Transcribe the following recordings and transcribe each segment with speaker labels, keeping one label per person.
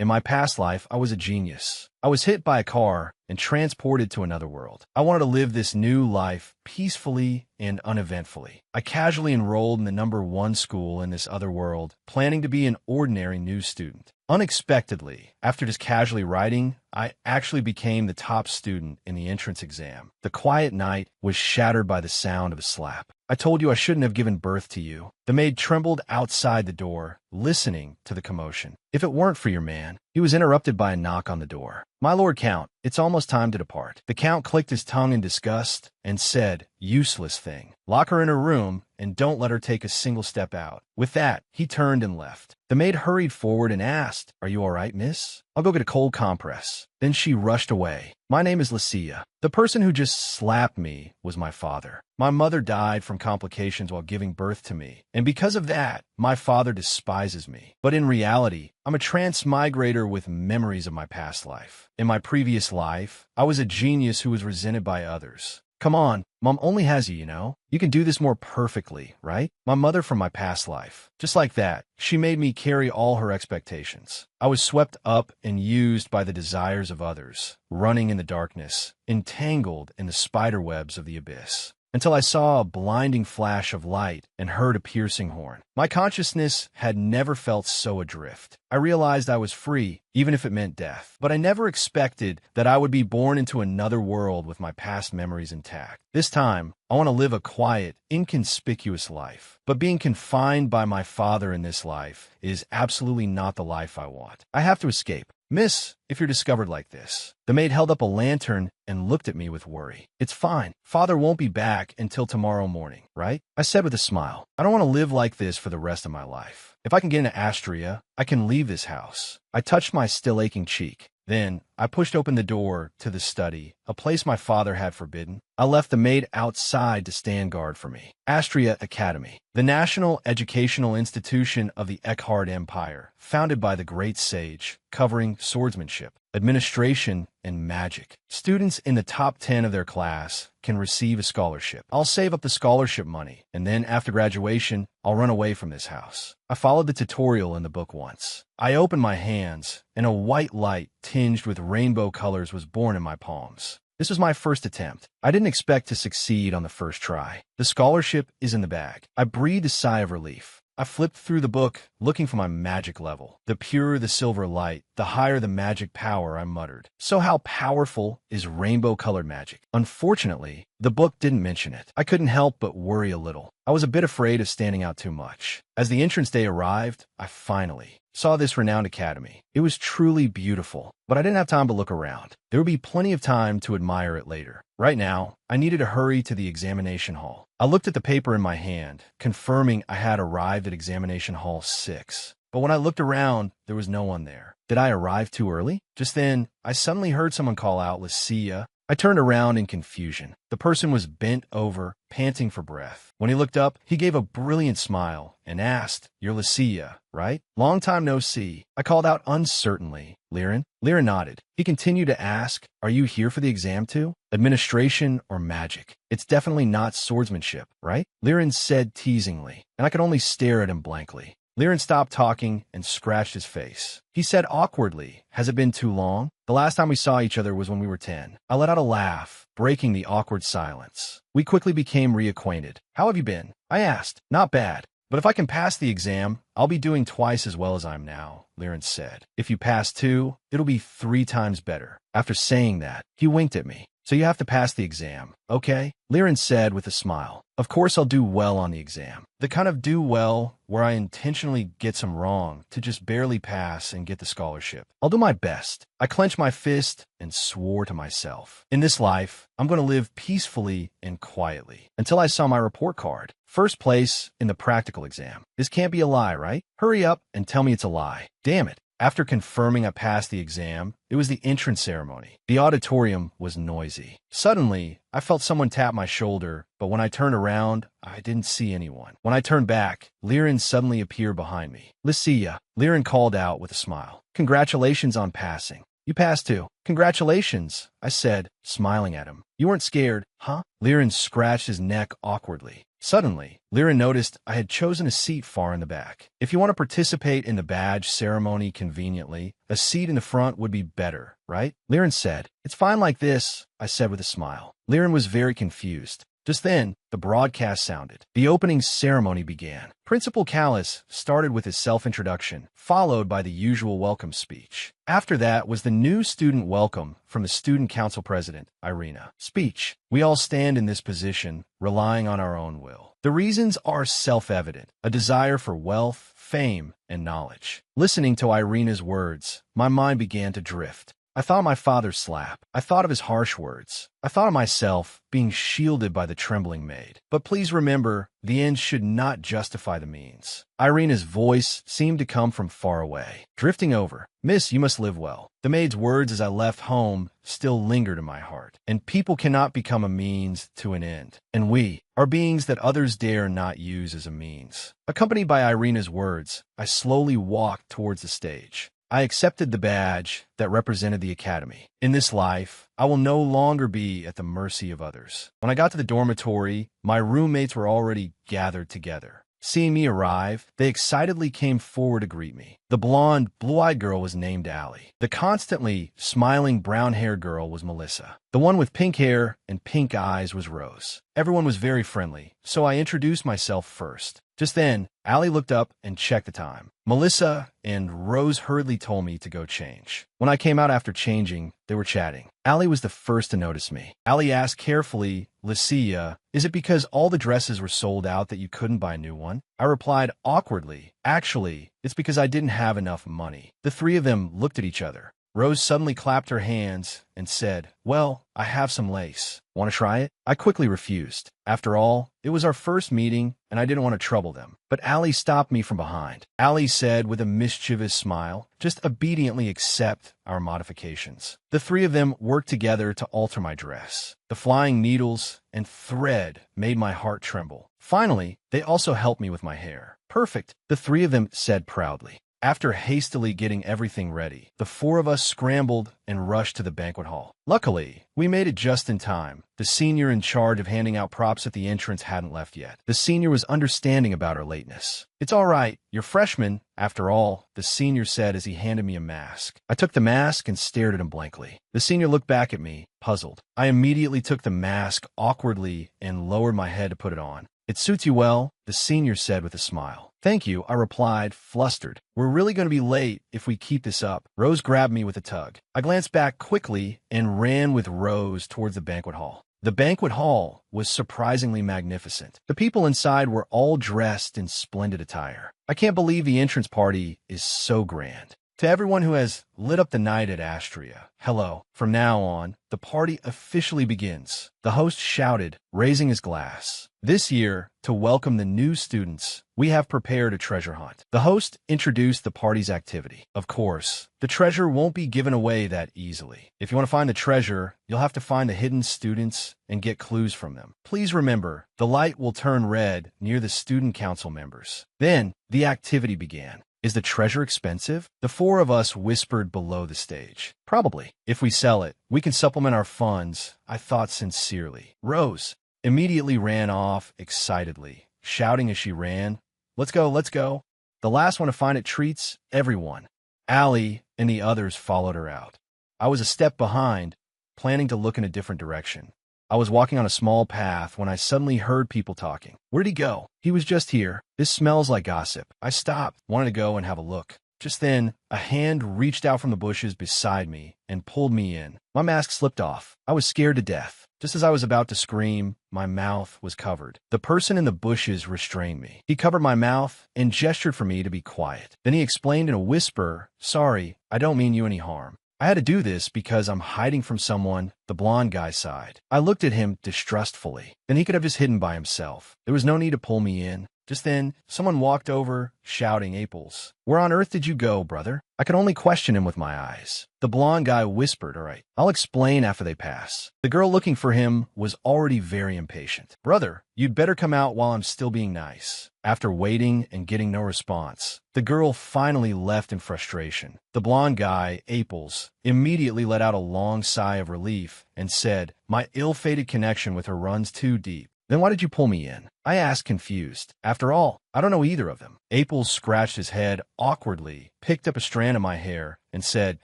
Speaker 1: In my past life, I was a genius. I was hit by a car and transported to another world. I wanted to live this new life peacefully and uneventfully. I casually enrolled in the #1 school in this other world, planning to be an ordinary new student. Unexpectedly, after just casually writing, I actually became the top student in the entrance exam. The quiet night was shattered by the sound of a slap. I told you I shouldn't have given birth to you. The maid trembled outside the door, listening to the commotion. If it weren't for your man, he was interrupted by a knock on the door. My lord Count, it's almost time to depart. The Count clicked his tongue in disgust and said, useless thing. Lock her in her room and don't let her take a single step out. With that, he turned and left. The maid hurried forward and asked, are you all right, miss? I'll go get a cold compress. Then she rushed away. My name is Lucia. The person who just slapped me was my father. My mother died from complications while giving birth to me, and because of that, my father despises me. But in reality, I'm a transmigrator with memories of my past life. In my previous life, I was a genius who was resented by others. Come on, Mom only has you, you know? You can do this more perfectly, right? My mother from my past life. Just like that, she made me carry all her expectations. I was swept up and used by the desires of others, running in the darkness, entangled in the spider webs of the abyss, until I saw a blinding flash of light and heard a piercing horn. My consciousness had never felt so adrift. I realized I was free, even if it meant death. But I never expected that I would be born into another world with my past memories intact. This time, I want to live a quiet, inconspicuous life. But being confined by my father in this life is absolutely not the life I want. I have to escape. Miss, if you're discovered like this. The maid held up a lantern and looked at me with worry. It's fine. Father won't be back until tomorrow morning, right? I said with a smile. I don't want to live like this for the rest of my life. If I can get into Astria, I can leave this house. I touched my still aching cheek. Then, I pushed open the door to the study, a place my father had forbidden. I left the maid outside to stand guard for me. Astria Academy, the national educational institution of the Eckhard Empire, founded by the great sage, covering swordsmanship, administration, and magic. Students in the top 10 of their class can receive a scholarship. I'll save up the scholarship money, and then after graduation, I'll run away from this house. I followed the tutorial in the book once. I opened my hands, and a white light tinged with rainbow colors was born in my palms. This was my first attempt. I didn't expect to succeed on the first try. The scholarship is in the bag. I breathed a sigh of relief. I flipped through the book, looking for my magic level. The purer the silver light, the higher the magic power, I muttered. So how powerful is rainbow-colored magic? Unfortunately, the book didn't mention it. I couldn't help but worry a little. I was a bit afraid of standing out too much. As the entrance day arrived, I finally saw this renowned academy. It was truly beautiful, but I didn't have time to look around. There would be plenty of time to admire it later. Right now, I needed to hurry to the examination hall. I looked at the paper in my hand, confirming I had arrived at examination hall 6. But when I looked around, there was no one there. Did I arrive too early? Just then, I suddenly heard someone call out, Lucia. I turned around in confusion. The person was bent over, panting for breath. When he looked up, he gave a brilliant smile and asked, "You're Lucia, right? Long time no see." I called out uncertainly, "Liren?" Liren nodded. He continued to ask, "Are you here for the exam too? Administration or magic? It's definitely not swordsmanship, right?" Liren said teasingly, and I could only stare at him blankly. Liren stopped talking and scratched his face. He said awkwardly, "Has it been too long? The last time we saw each other was when we were 10. I let out a laugh, breaking the awkward silence. We quickly became reacquainted. "How have you been?" I asked. "Not bad. But if I can pass the exam, I'll be doing twice as well as I am now," Liren said. "If you pass too, it'll be 3 times better." After saying that, he winked at me. "So you have to pass the exam, okay?" Liren said with a smile. "Of course I'll do well on the exam. The kind of do well where I intentionally get some wrong to just barely pass and get the scholarship. I'll do my best." I clenched my fist and swore to myself. In this life, I'm going to live peacefully and quietly. Until I saw my report card. First place in the practical exam. This can't be a lie, right? Hurry up and tell me it's a lie. Damn it. After confirming I passed the exam, it was the entrance ceremony. The auditorium was noisy. Suddenly, I felt someone tap my shoulder, but when I turned around, I didn't see anyone. When I turned back, Liren suddenly appeared behind me. "Lucia," Liren called out with a smile. "Congratulations on passing." "You passed too." "Congratulations," I said, smiling at him. "You weren't scared, huh?" Liren scratched his neck awkwardly. Suddenly, Lyra noticed I had chosen a seat far in the back. If you want to participate in the badge ceremony conveniently, a seat in the front would be better, right? Lyra said. It's fine like this, I said with a smile. Lyra was very confused. Just then, the broadcast sounded. The opening ceremony began. Principal Callis started with his self-introduction, followed by the usual welcome speech. After that was the new student welcome from the student council president, Irina. Speech. We all stand in this position, relying on our own will. The reasons are self-evident: a desire for wealth, fame, and knowledge. Listening to Irina's words, my mind began to drift. I thought of my father's slap. I thought of his harsh words. I thought of myself being shielded by the trembling maid. But please remember, the end should not justify the means. Irina's voice seemed to come from far away. Drifting over. Miss, you must live well. The maid's words as I left home still lingered in my heart. And people cannot become a means to an end. And we are beings that others dare not use as a means. Accompanied by Irina's words, I slowly walked towards the stage. I accepted the badge that represented the academy. In this life, I will no longer be at the mercy of others. When I got to the dormitory, my roommates were already gathered together. Seeing me arrive, they excitedly came forward to greet me. The blonde, blue-eyed girl was named Allie. The constantly smiling brown-haired girl was Melissa. The one with pink hair and pink eyes was Rose. Everyone was very friendly, so I introduced myself first. Just then, Allie looked up and checked the time. Melissa and Rose hurriedly told me to go change. When I came out after changing, they were chatting. Allie was the first to notice me. Allie asked carefully, Lucia, is it because all the dresses were sold out that you couldn't buy a new one? I replied awkwardly, actually, it's because I didn't have enough money. The three of them looked at each other. Rose suddenly clapped her hands and said, well, I have some lace. Want to try it? I quickly refused. After all, it was our first meeting, and I didn't want to trouble them. But Allie stopped me from behind. Allie said with a mischievous smile, just obediently accept our modifications. The three of them worked together to alter my dress. The flying needles and thread made my heart tremble. Finally, they also helped me with my hair. Perfect, the three of them said proudly. After hastily getting everything ready, the four of us scrambled and rushed to the banquet hall. Luckily, we made it just in time. The senior in charge of handing out props at the entrance hadn't left yet. The senior was understanding about our lateness. It's all right, you're freshmen, after all, the senior said as he handed me a mask. I took the mask and stared at him blankly. The senior looked back at me, puzzled. I immediately took the mask awkwardly and lowered my head to put it on. It suits you well, the senior said with a smile. Thank you, I replied, flustered. We're really going to be late if we keep this up. Rose grabbed me with a tug. I glanced back quickly and ran with Rose towards the banquet hall. The banquet hall was surprisingly magnificent. The people inside were all dressed in splendid attire. I can't believe the entrance party is so grand. To everyone who has lit up the night at Astria, hello. From now on, the party officially begins. The host shouted, raising his glass. This year, to welcome the new students, we have prepared a treasure hunt. The host introduced the party's activity. Of course, the treasure won't be given away that easily. If you want to find the treasure, you'll have to find the hidden students and get clues from them. Please remember, the light will turn red near the student council members. Then, the activity began. Is the treasure expensive? The four of us whispered below the stage. Probably. If we sell it, we can supplement our funds, I thought sincerely. Rose immediately ran off excitedly, shouting as she ran, let's go, let's go. The last one to find it treats everyone. Allie and the others followed her out. I was a step behind, planning to look in a different direction. I was walking on a small path when I suddenly heard people talking. Where'd he go? He was just here. This smells like gossip. I stopped, wanted to go and have a look. Just then, a hand reached out from the bushes beside me and pulled me in. My mask slipped off. I was scared to death. Just as I was about to scream, my mouth was covered. The person in the bushes restrained me. He covered my mouth and gestured for me to be quiet. Then he explained in a whisper, sorry, I don't mean you any harm. I had to do this because I'm hiding from someone, the blonde guy sighed. I looked at him distrustfully. Then he could have just hidden by himself. There was no need to pull me in. Just then, someone walked over, shouting, Aples. Where on earth did you go, brother? I could only question him with my eyes. The blonde guy whispered, all right, I'll explain after they pass. The girl looking for him was already very impatient. Brother, you'd better come out while I'm still being nice. After waiting and getting no response, the girl finally left in frustration. The blonde guy, Aples, immediately let out a long sigh of relief and said, my ill-fated connection with her runs too deep. Then why did you pull me in? I asked, confused. After all, I don't know either of them. Aples scratched his head awkwardly, picked up a strand of my hair, and said,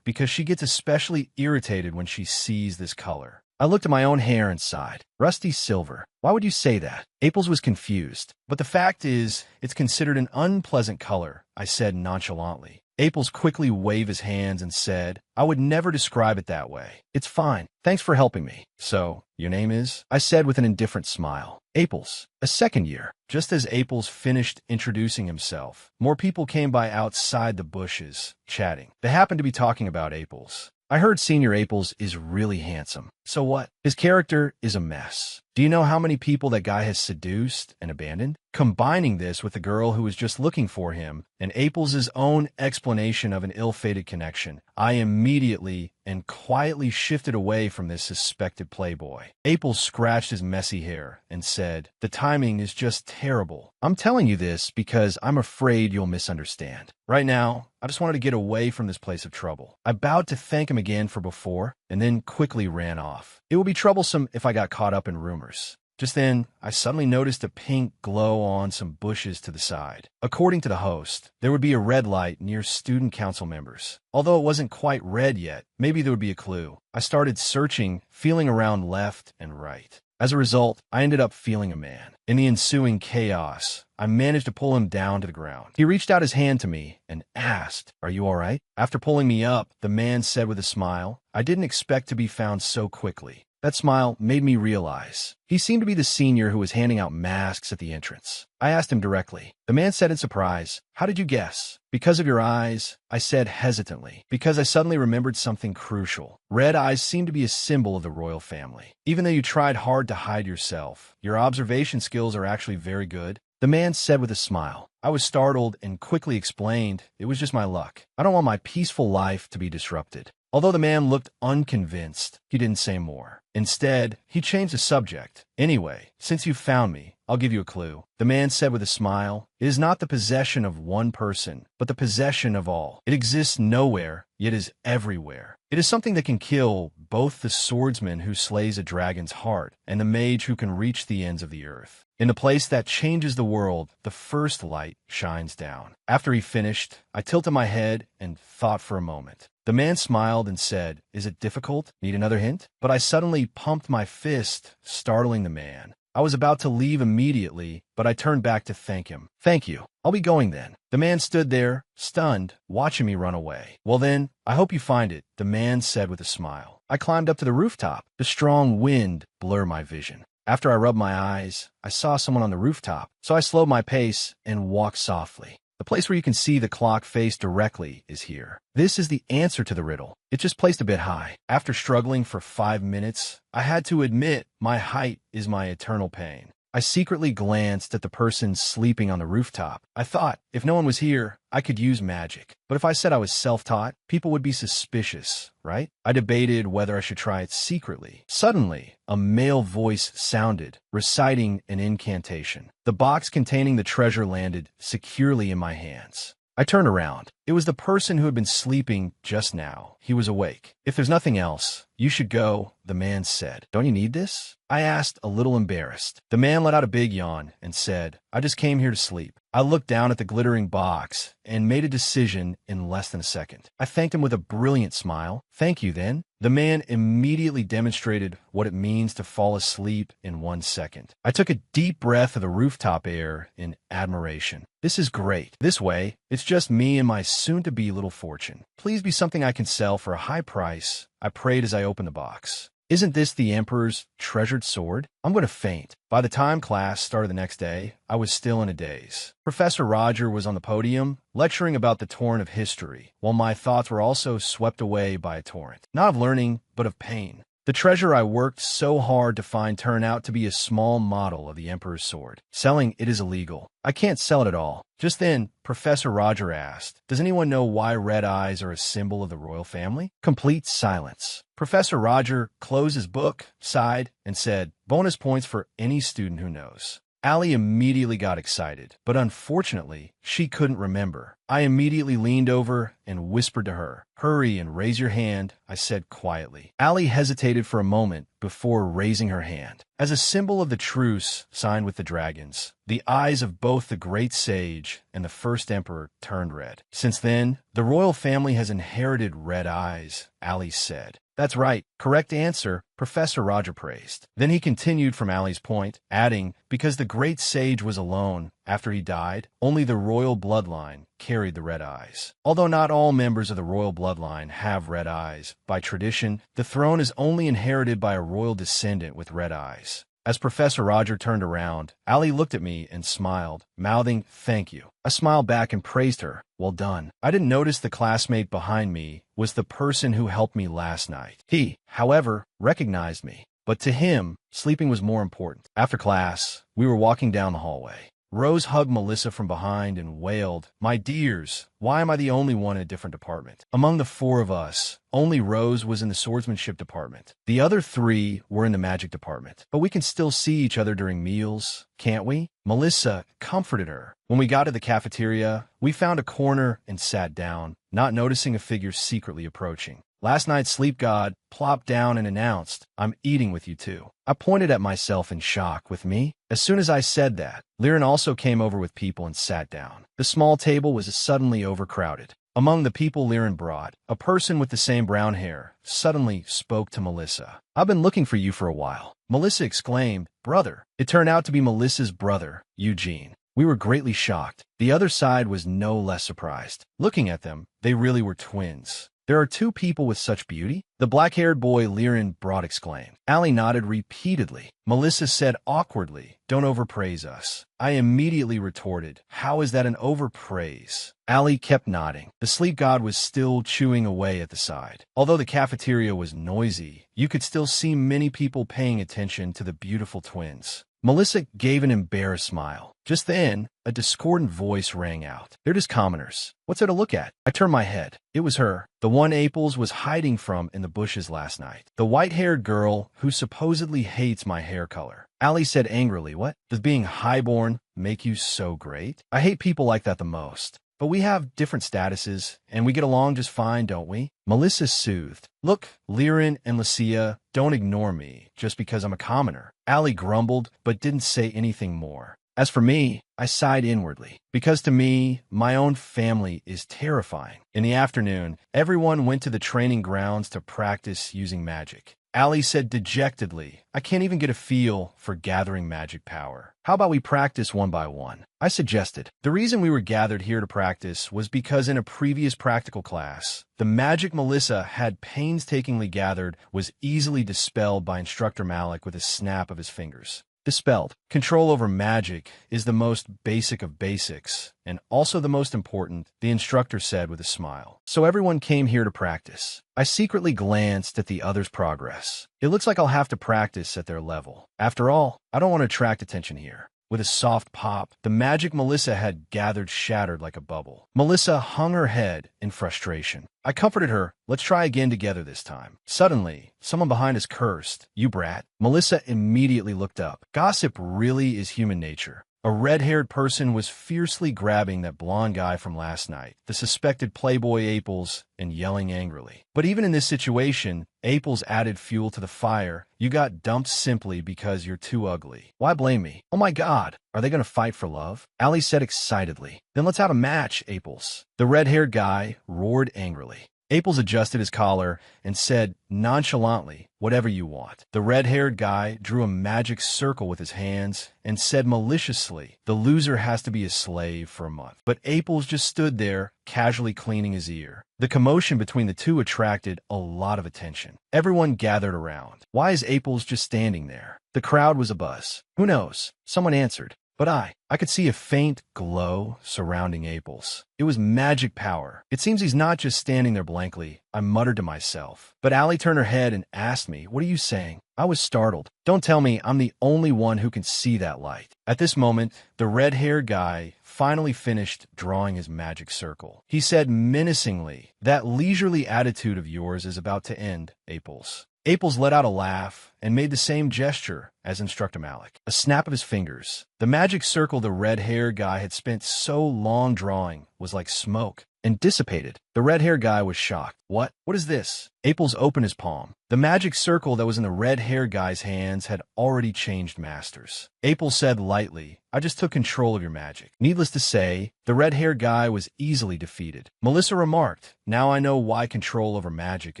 Speaker 1: because she gets especially irritated when she sees this color. I looked at my own hair and sighed. Rusty silver. Why would you say that? Aples was confused. But the fact is, it's considered an unpleasant color, I said nonchalantly. Aples quickly waved his hands and said, I would never describe it that way. It's fine. Thanks for helping me. So, your name is? I said with an indifferent smile. Aples. A second year. Just as Aples finished introducing himself, more people came by outside the bushes, chatting. They happened to be talking about Aples. I heard Senior Aples is really handsome. So what? His character is a mess. Do you know how many people that guy has seduced and abandoned? Combining this with the girl who was just looking for him and Aples' own explanation of an ill-fated connection, I immediately and quietly shifted away from this suspected playboy. Aples scratched his messy hair and said, the timing is just terrible. I'm telling you this because I'm afraid you'll misunderstand. Right now, I just wanted to get away from this place of trouble. I bowed to thank him again for before and then quickly ran off. It would be troublesome if I got caught up in rumors. Just then, I suddenly noticed a pink glow on some bushes to the side. According to the host, there would be a red light near student council members. Although it wasn't quite red yet, maybe there would be a clue. I started searching, feeling around left and right. As a result, I ended up feeling a man. In the ensuing chaos, I managed to pull him down to the ground. He reached out his hand to me and asked, are you all right? After pulling me up, the man said with a smile, I didn't expect to be found so quickly. That smile made me realize. He seemed to be the senior who was handing out masks at the entrance. I asked him directly. The man said in surprise, how did you guess? Because of your eyes, I said hesitantly, because I suddenly remembered something crucial. Red eyes seem to be a symbol of the royal family. Even though you tried hard to hide yourself, your observation skills are actually very good. The man said with a smile. I was startled and quickly explained it was just my luck. I don't want my peaceful life to be disrupted. Although the man looked unconvinced, he didn't say more. Instead, he changed the subject. Anyway, since you found me, I'll give you a clue. The man said with a smile, it is not the possession of one person, but the possession of all. It exists nowhere, yet is everywhere. It is something that can kill both the swordsman who slays a dragon's heart and the mage who can reach the ends of the earth. In the place that changes the world, the first light shines down. After he finished, I tilted my head and thought for a moment. The man smiled and said, is it difficult? Need another hint? But I suddenly pumped my fist, startling the man. I was about to leave immediately, but I turned back to thank him. Thank you. I'll be going then. The man stood there, stunned, watching me run away. Well then, I hope you find it, the man said with a smile. I climbed up to the rooftop. The strong wind blurred my vision. After I rubbed my eyes, I saw someone on the rooftop, so I slowed my pace and walked softly. The place where you can see the clock face directly is here. This is the answer to the riddle. It's just placed a bit high. After struggling for 5 minutes, I had to admit my height is my eternal pain. I secretly glanced at the person sleeping on the rooftop. I thought, if no one was here, I could use magic. But if I said I was self-taught, people would be suspicious, right? I debated whether I should try it secretly. Suddenly, a male voice sounded, reciting an incantation. The box containing the treasure landed securely in my hands. I turned around. It was the person who had been sleeping just now. He was awake. If there's nothing else, you should go, the man said. Don't you need this? I asked, a little embarrassed. The man let out a big yawn and said, I just came here to sleep. I looked down at the glittering box and made a decision in less than a second. I thanked him with a brilliant smile. Thank you, then. The man immediately demonstrated what it means to fall asleep in 1 second. I took a deep breath of the rooftop air in admiration. This is great. This way, it's just me and my soon-to-be little fortune. Please be something I can sell for a high price, I prayed as I opened the box. Isn't this the Emperor's treasured sword? I'm going to faint. By the time class started the next day, I was still in a daze. Professor Roger was on the podium, lecturing about the torrent of history, while my thoughts were also swept away by a torrent, not of learning, but of pain. The treasure I worked so hard to find turned out to be a small model of the Emperor's sword. Selling it is illegal. I can't sell it at all. Just then, Professor Roger asked, does anyone know why red eyes are a symbol of the royal family? Complete silence. Professor Roger closed his book, sighed, and said, bonus points for any student who knows. Allie immediately got excited, but unfortunately, she couldn't remember. I immediately leaned over and whispered to her. "Hurry and raise your hand," I said quietly. Allie hesitated for a moment before raising her hand. As a symbol of the truce signed with the dragons, the eyes of both the great sage and the first emperor turned red. "Since then, the royal family has inherited red eyes," Allie said. "That's right. Correct answer," Professor Roger praised. Then he continued from Allie's point, adding, "Because the great sage was alone after he died, only the royal bloodline carried the red eyes. Although not all members of the royal bloodline have red eyes, by tradition, the throne is only inherited by a royal descendant with red eyes." As Professor Roger turned around, Allie looked at me and smiled, mouthing, "Thank you." I smiled back and praised her. "Well done." I didn't notice the classmate behind me was the person who helped me last night. He, however, recognized me. But to him, sleeping was more important. After class, we were walking down the hallway. Rose hugged Melissa from behind and wailed, "My dears, why am I the only one in a different department?" Among the four of us, only Rose was in the swordsmanship department. The other three were in the magic department. "But we can still see each other during meals, can't we?" Melissa comforted her. When we got to the cafeteria, we found a corner and sat down, not noticing a figure secretly approaching. Last night's sleep god plopped down and announced, "I'm eating with you too." I pointed at myself in shock. "With me?" As soon as I said that, Liren also came over with people and sat down. The small table was suddenly overcrowded. Among the people Liren brought, a person with the same brown hair suddenly spoke to Melissa. "I've been looking for you for a while." Melissa exclaimed, "Brother." It turned out to be Melissa's brother, Eugene. We were greatly shocked. The other side was no less surprised. Looking at them, they really were twins. "There are two people with such beauty?" The black-haired boy Liren brought exclaimed. Allie nodded repeatedly. Melissa said awkwardly, "Don't overpraise us." I immediately retorted, "How is that an overpraise?" Allie kept nodding. The sleep god was still chewing away at the side. Although the cafeteria was noisy, you could still see many people paying attention to the beautiful twins. Melissa gave an embarrassed smile. Just then, a discordant voice rang out. "They're just commoners. What's there to look at?" I turned my head. It was her, the one Aples was hiding from in the bushes last night. The white-haired girl who supposedly hates my hair color. Allie said angrily, "What? Does being highborn make you so great?" "I hate people like that the most. But we have different statuses, and we get along just fine, don't we?" Melissa soothed. "Look, Liren and Lucia, don't ignore me just because I'm a commoner." Allie grumbled, but didn't say anything more. As for me, I sighed inwardly, because to me, my own family is terrifying. In the afternoon, everyone went to the training grounds to practice using magic. Allie said dejectedly, "I can't even get a feel for gathering magic power. How about we practice one by one?" I suggested. The reason we were gathered here to practice was because in a previous practical class, the magic Melissa had painstakingly gathered was easily dispelled by Instructor Malik with a snap of his fingers. Dispelled. Control over magic is the most basic of basics, and also the most important, the instructor said with a smile. So everyone came here to practice. I secretly glanced at the others' progress. It looks like I'll have to practice at their level. After all, I don't want to attract attention here. With a soft pop, the magic Melissa had gathered shattered like a bubble. Melissa hung her head in frustration. I comforted her. "Let's try again together this time." Suddenly, someone behind us cursed, "You brat." Melissa immediately looked up. Gossip really is human nature. A red-haired person was fiercely grabbing that blonde guy from last night, the suspected playboy Aples, and yelling angrily. But even in this situation, Aples added fuel to the fire. "You got dumped simply because you're too ugly. Why blame me?" "Oh my God, are they going to fight for love?" Allie said excitedly. "Then let's have a match, Aples." The red-haired guy roared angrily. Aples adjusted his collar and said nonchalantly, "Whatever you want." The red-haired guy drew a magic circle with his hands and said maliciously, "The loser has to be a slave for a month." But Aples just stood there, casually cleaning his ear. The commotion between the two attracted a lot of attention. Everyone gathered around. "Why is Aples just standing there?" The crowd was abuzz. "Who knows?" Someone answered. But I could see a faint glow surrounding Aples. It was magic power. "It seems he's not just standing there blankly," I muttered to myself. But Allie turned her head and asked me, "What are you saying?" I was startled. "Don't tell me I'm the only one who can see that light." At this moment, the red-haired guy finally finished drawing his magic circle. He said menacingly, "That leisurely attitude of yours is about to end, Aples." Apels let out a laugh and made the same gesture as Instructor Malik. A snap of his fingers. The magic circle the red-haired guy had spent so long drawing was like smoke and dissipated. The red-haired guy was shocked. What? What is this? Apels opened his palm. The magic circle that was in the red-haired guy's hands had already changed masters. Apels said lightly, I just took control of your magic. Needless to say, the red-haired guy was easily defeated. Melissa remarked, now I know why control over magic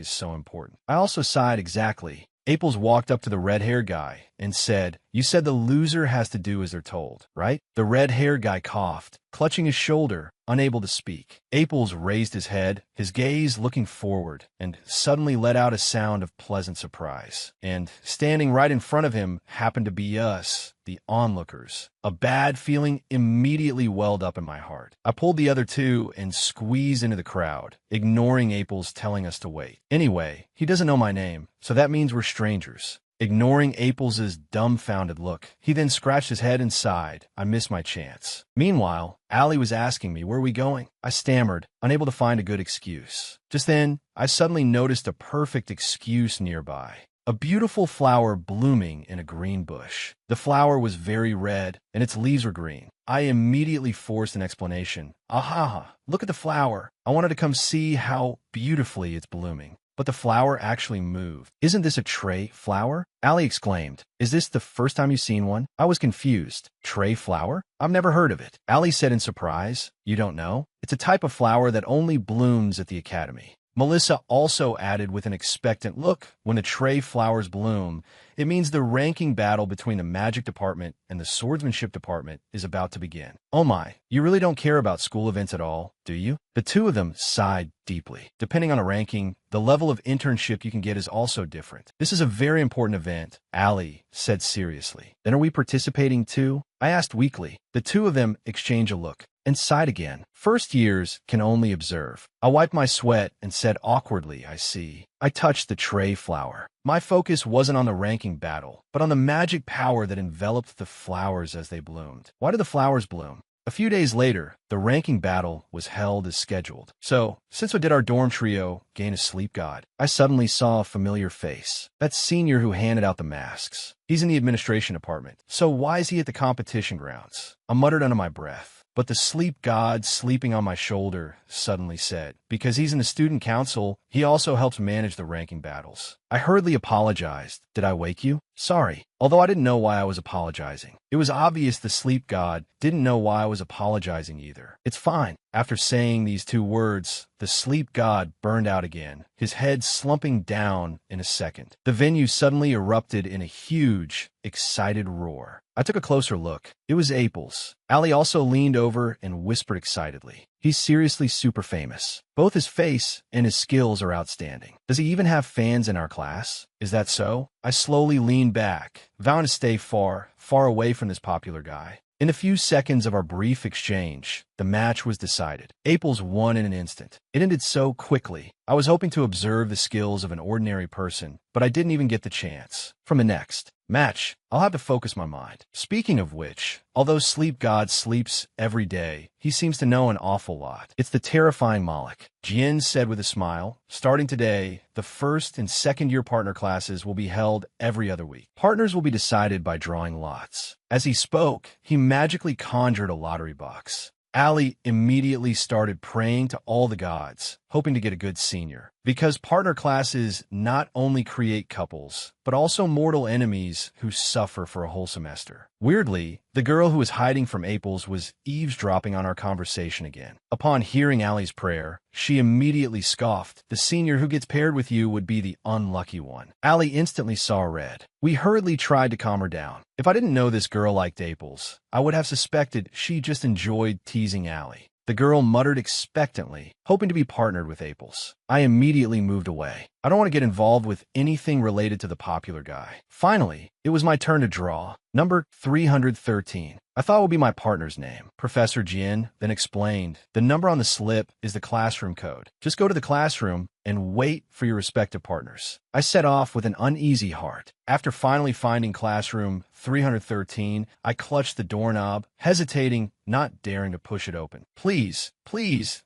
Speaker 1: is so important. I also sighed exactly. Apels walked up to the red-haired guy and said, you said the loser has to do as they're told, right? The red-haired guy coughed, clutching his shoulder, unable to speak. Apels raised his head, his gaze looking forward, and suddenly let out a sound of pleasant surprise. And standing right in front of him happened to be us, the onlookers. A bad feeling immediately welled up in my heart. I pulled the other two and squeezed into the crowd, ignoring Apels telling us to wait. Anyway, he doesn't know my name, so that means we're strangers. Ignoring Apels' dumbfounded look, he then scratched his head and sighed. I missed my chance. Meanwhile, Allie was asking me, where are we going? I stammered, unable to find a good excuse. Just then, I suddenly noticed a perfect excuse nearby. A beautiful flower blooming in a green bush. The flower was very red, and its leaves were green. I immediately forced an explanation. Aha, look at the flower. I wanted to come see how beautifully it's blooming. But the flower actually moved. Isn't this a tray flower? Allie exclaimed. Is this the first time you've seen one? I was confused. Tray flower? I've never heard of it. Allie said in surprise. You don't know? It's a type of flower that only blooms at the academy. Melissa also added with an expectant look, when the tray flowers bloom, it means the ranking battle between the magic department and the swordsmanship department is about to begin. Oh my, you really don't care about school events at all, do you? The two of them sighed deeply. Depending on a ranking, the level of internship you can get is also different. This is a very important event, Allie said seriously. Then are we participating too? I asked weakly. The two of them exchanged a look and sighed again. First years can only observe. I wiped my sweat and said awkwardly, I see. I touched the tray flower. My focus wasn't on the ranking battle, but on the magic power that enveloped the flowers as they bloomed. Why did the flowers bloom? A few days later, the ranking battle was held as scheduled. So, since we did our dorm trio gain a sleep god, I suddenly saw a familiar face. That senior who handed out the masks. He's in the administration department. So why is he at the competition grounds? I muttered under my breath. But the sleep god sleeping on my shoulder suddenly said, because he's in the student council, he also helps manage the ranking battles. I hurriedly apologized. Did I wake you? Sorry. Although I didn't know why I was apologizing. It was obvious the sleep god didn't know why I was apologizing either. It's fine. After saying these two words, the sleep god burned out again, his head slumping down in a second. The venue suddenly erupted in a huge, excited roar. I took a closer look. It was Apels. Allie also leaned over and whispered excitedly. He's seriously super famous. Both his face and his skills are outstanding. Does he even have fans in our class? Is that so? I slowly leaned back, vowing to stay far, far away from this popular guy. In a few seconds of our brief exchange, the match was decided. Apels won in an instant. It ended so quickly. I was hoping to observe the skills of an ordinary person, but I didn't even get the chance. From the next match, I'll have to focus my mind. Speaking of which, although Sleep God sleeps every day, he seems to know an awful lot. It's the terrifying Malik. Jin said with a smile, starting today, the first and second year partner classes will be held every other week. Partners will be decided by drawing lots. As he spoke, he magically conjured a lottery box. Allie immediately started praying to all the gods, hoping to get a good senior. Because partner classes not only create couples, but also mortal enemies who suffer for a whole semester. Weirdly, the girl who was hiding from Apels was eavesdropping on our conversation again. Upon hearing Allie's prayer, she immediately scoffed. The senior who gets paired with you would be the unlucky one. Allie instantly saw red. We hurriedly tried to calm her down. If I didn't know this girl liked Apels, I would have suspected she just enjoyed teasing Allie. The girl muttered expectantly, hoping to be partnered with Apels. I immediately moved away. I don't want to get involved with anything related to the popular guy. Finally, it was my turn to draw. Number 313. I thought it would be my partner's name. Professor Jin then explained, the number on the slip is the classroom code. Just go to the classroom and wait for your respective partners. I set off with an uneasy heart. After finally finding classroom 313, I clutched the doorknob, hesitating, not daring to push it open. Please,